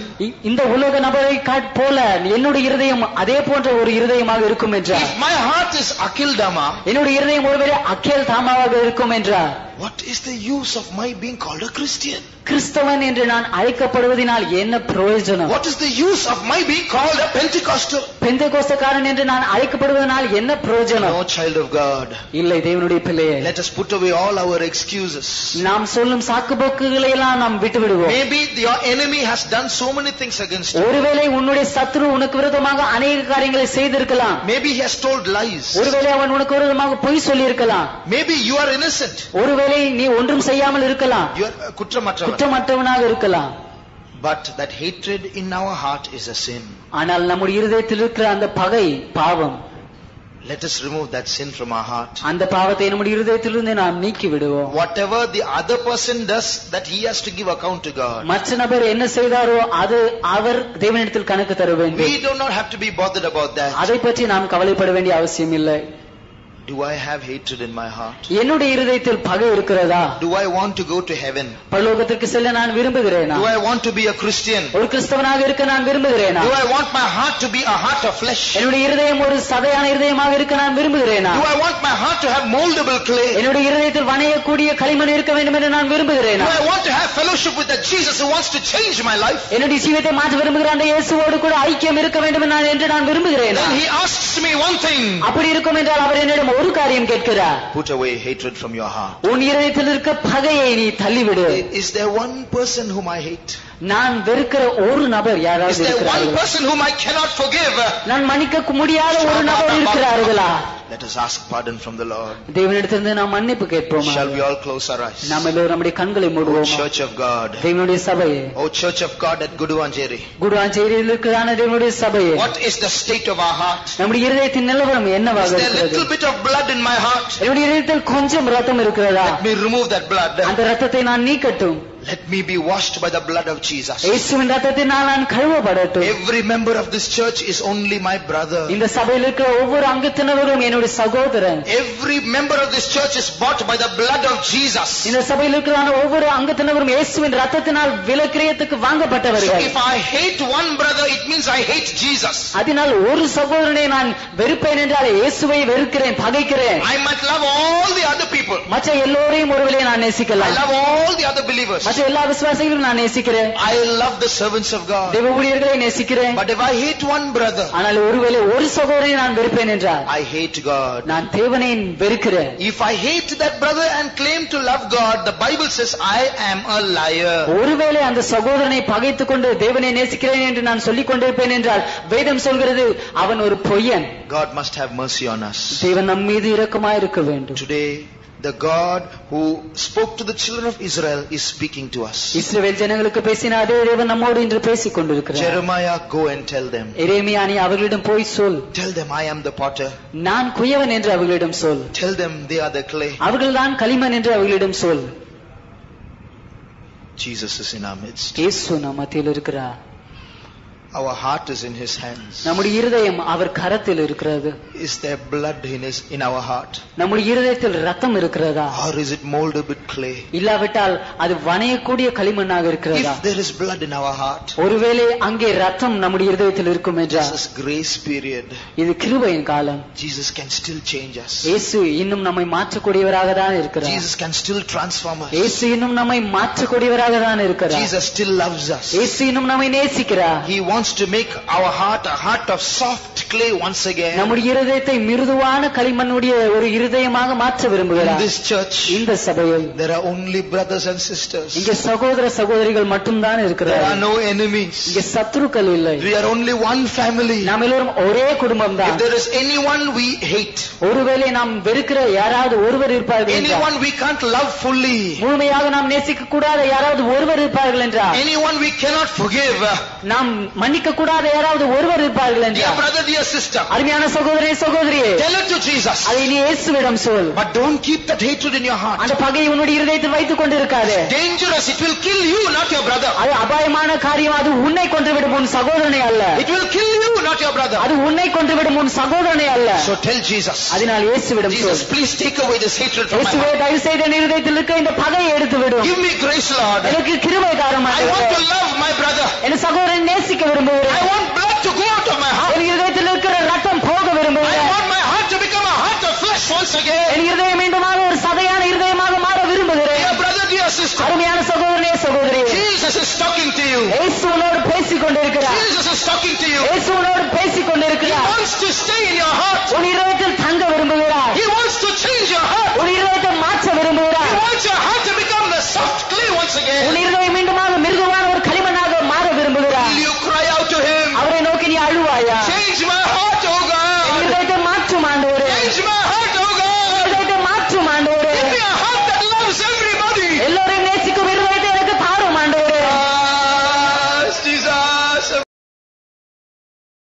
இந்த உலக நபரை போல என்னுடைய இருதயம் அதே போன்ற ஒரு இருதயமாக இருக்கும் என்றார், if my heart is akildama, என்னுடைய இருதயம் ஒருவேளை அக்கேல் தாமாவாக இருக்கும் என்றார், what is the use of my being called a Christian? கிறிஸ்தவன் என்று நான் அழைக்கப்படுவதனால் என்ன பிரயோஜனம்? What is the use of my being called a Pentecostal? பெந்தெகோஸ்தக்காரன் என்று நான் அழைக்கப்படுவதனால் என்ன பிரயோஜனம்? No, child of God. இல்லை, தேவனுடைய பிள்ளையே. Let us put away all our excuses. நாம் சொல்லும் சாக்குப்போக்குகளை எல்லாம் நாம் விட்டுவிடுவோம். Maybe your enemy has done so many things against you. ஒருவேளை உன்னுடைய சத்துரு உனக்கு விரோதமாக அநேக காரியங்களை செய்திருக்கலாம். Maybe he has told lies. ஒருவேளை அவன் உனக்கு விரோதமாக பொய் சொல்லி இருக்கலாம். Maybe you are innocent. ஒருவேளை நீ ஒன்றும் செய்யாமல் இருக்கலாம். You are குற்றமற்றவனாக இருக்கலாம். But that hatred in our heart is a sin. ஆனால் நம்முடைய இருதயத்தில் இருக்கிற அந்த பகை பாவம். Let us remove that sin from our heart. அந்த பாவத்தை நம்முடைய இருதயத்திலிருந்து நாம் நீக்கி விடுவோம். Whatever the other person does, that he has to give account to God. மற்ற நபர் என்ன செய்தாரோ அது அவர் தேவனிடத்தில் கணக்கு தர வேண்டும். We do not have to be bothered about that. அதை பற்றி நாம் கவலைப்பட வேண்டிய அவசியம் இல்லை. Do I have hatred in my heart? என்னுடைய இருதயத்தில் பகை இருக்கிறதா? Do I want to go to heaven? பரலோகத்திற்கு செல்ல நான் விரும்புகிறேனா? Do I want to be a Christian? ஒரு கிறிஸ்தவனாக இருக்க நான் விரும்புகிறேனா? Do I want my heart to be a heart of flesh? என்னுடைய இருதயம் ஒரு சதையான இருதயமாக இருக்க நான் விரும்புகிறேனா? Do I want my heart to have moldable clay? என்னுடைய இருதயத்தில் வணையக்கூடிய களிமண் இருக்க வேண்டும் என்று நான் விரும்புகிறேனா? Do I want to have fellowship with the Jesus who wants to change my life? என்னுடைய ஜீவிதத்தை மாற்ற விரும்புகிற அந்த இயேசுவோடு கூட ஐக்கியம் இருக்க வேண்டும் என்று நான் விரும்புகிறேனா? Then he asks me one thing. அப்படி இருக்கும் என்றால் அவர் என்னிடம் ஒரு காரியம் கேட்கிறார். Put away hatred from your heart. உன் இருதயத்தில் இருக்க பகையை நீ தள்ளிவிடு. Is there one person whom I hate? நான் வெறுக்கிற ஒரு நபர் யாராவது இருக்கிறார்களா? Is there one person whom I cannot forgive? நான் மன்னிக்க முடியாத ஒரு நபர் இருக்கிறார்களா? Let us ask pardon from the Lord. தேவனிடத்திலிருந்து நாம் மன்னிப்பு கேட்போமா? Shall we all close our eyes? நாம் எல்லோரும் நம்முடைய கண்களை O மூடுவோமா? Church of God. தேவனுடைய சபையே, O Church of God at Guduvanjeri. குருவாஞ்சேரியில் இருக்கிறதான தேவனுடைய சபையே, What is the state of our heart? நம்முடைய இருதயத்தின் நிலவரம் என்னவாக Is there a இருக்கிறது? little bit of blood in my heart? என்னுடைய இருதயத்தில் கொஞ்சம் ரத்தம் இருக்கிறதா? Let me remove that blood. அந்த ரத்தத்தை நான் நீக்கட்டும். Let me be washed by the blood of Jesus. இயேசுவின் ரத்தத்தினால் நான் கழுவப்படட்டும். Every member of this church is only my brother. இந்த சபையில் இருக்கிற ஒவ்வொரு அங்கத்தினரும் என்னுடைய சகோதரன். Every member of this church is bought by the blood of Jesus. இந்த சபையில் இருக்கிற ஒவ்வொரு அங்கத்தினரும் இயேசுவின் ரத்தத்தினால் விலைக்கிரயத்துக்கு வாங்கப்பட்டவர்கள். So if I hate one brother, it means I hate Jesus. அதனால் ஒரு சகோதரனை நான் வெறுப்பேன் என்றால் இயேசுவை வெறுக்கிறேன், பகைக்கிறேன். I might love all the other people. மற்ற எல்லோரையும் ஒருவேளை நான் நேசிக்கலாம். I love all the other believers. மற்ற எல்லா விசுவாசிகளையும் நான் நேசிக்கிறேன். I love the servants of God. தேவ ஊழியர்களை நேசிக்கிறேன். But if I hate one brother, ஆனால் ஒருவேளை ஒரு சகோதரனை நான் வெறுப்பேன் என்றால் I hate God. நான் தேவனை வெறுக்கிறேன். If I hate that brother and claim to love God, the Bible says I am a liar. ஒருவேளை அந்த சகோதரனை பகைத்துக் கொண்டு தேவனை நேசிக்கிறேன் என்று நான் சொல்லிக் கொண்டிருப்பேன் என்றால் வேதம் சொல்கிறது அவன் ஒரு பொய்யன். God must have mercy on us. தேவன் நம் மீது இரக்கமாய் இருக்க வேண்டும். Today the God who spoke to the children of Israel is speaking to us. இஸ்ரவேல் ஜனங்களுக்கு பேசின அதே தேவன் நம்மோடு இன்று பேசிக் கொண்டிருக்கிறார். Jeremiah, go and tell them. எரேமியா, நீ அவர்களிடம் போய் சொல். Tell them I am the potter. நான் குயவன் என்று அவர்களிடம் சொல். Tell them they are the clay. அவர்கள்தான் களிமண் என்று அவர்களிடம் சொல். Jesus is in our midst. இயேசு நம் மத்தியில் இருக்கிறார். Our heart is in his hands. நம்முடைய இருதயம் அவர் கரத்தில் இருக்கிறது. Is there blood in our heart? நம்முடைய இருதயத்தில் ரத்தம் இருக்கிறதா? Or is it molded with clay? இல்லாவிட்டால் அது வணையக்கூடிய களிமண்ணாக இருக்கிறதா? If there is blood in our heart, ஒருவேளை அங்கே ரத்தம் நம்முடைய இருதயத்தில் இருக்கும் என்றால் this is grace period. இது கிருபையின் காலம். Jesus can still change us. இயேசு இன்னும் நம்மை மாற்றக்கூடியவராக தான் இருக்கிறார். Jesus can still transform us. இயேசு இன்னும் நம்மை மாற்றக்கூடியவராக தான் இருக்கிறார். Jesus still loves us. இயேசு இன்னும் நம்மை நேசிக்கிறார். He wants to make our heart a heart of soft clay once again. நம்முடைய இருதயத்தை மிருதுவான களிமண்ணுடைய ஒரு இருதயமாக மாற்ற விரும்புகிறார். In this church, இந்த சபையில் there are only brothers and sisters. இங்கே சகோதர சகோதரிகள் மட்டும்தான் இருக்கிறார்கள். There are no enemies. இங்கே சத்துருக்கள் இல்லை. We are only one family. நாம் எல்லோரும் ஒரே குடும்பம் தான். If there is anyone we hate, ஒருவேளை நாம் வெறுக்கிற யாராவது ஒருவர் இருப்பார்கள் என்றால், anyone we can't love fully, முழுமையாக நாம் நேசிக்க கூடாத யாராவது ஒருவர் இருப்பார்கள் என்றால், anyone we cannot forgive, நாம் மன்னிக்க கூடாத யாராவது ஒருவர் இருப்பார்கள் dear என்றால், brother, dear sister, அருமையான சகோதரனே சகோதரியே, tell it to Jesus. அதை நீ இயேசுவிடம் சொல். But don't keep that hatred in your heart. அந்த பகையை உன்னுடைய இருதயத்தில் வைத்துக் கொண்டிருக்காதே. Dangerous. It will kill you, not your brother. அது அபாயமான காரியம். அது உன்னை கொன்றுவிடும் உன் சகோதரனை அல்ல. It will kill you, not your brother. அது உன்னை கொன்றுவிடும் உன் சகோதரனை அல்ல. So tell Jesus. அதனால் இயேசுவிடம் சொல். Jesus, please take away this hatred from my இயேசுவே, heart. தயவு செய்து என் இருதயத்தில் இருக்க இந்த பகையை எடுத்து விடும். Give me grace, Lord. எனக்கு கிருபை தாரும். I want to love my brother. என் சகோதரனை நேசிக்க விரும்புகிறேன். I want blood to go out of my heart. என் இருதயத்தில் இருக்கிற ரத்தம் போக I விரும்புகிறேன். want my heart to become a heart of flesh once again. என் இருதயம் மீண்டுமாக ஒரு சதையான இருதயமாக மாற விரும்புகிறேன். Dear brother, dear sister, அருமையான சகோதரனே சகோதரி, Jesus is talking to you. இயேசு உன்னோடு பேசிக் கொண்டிருக்கிறார். Jesus is talking to you. இயேசு உன்னோடு பேசிக் He கொண்டிருக்கிறார். wants to stay in your heart. உன் இருதயத்தில்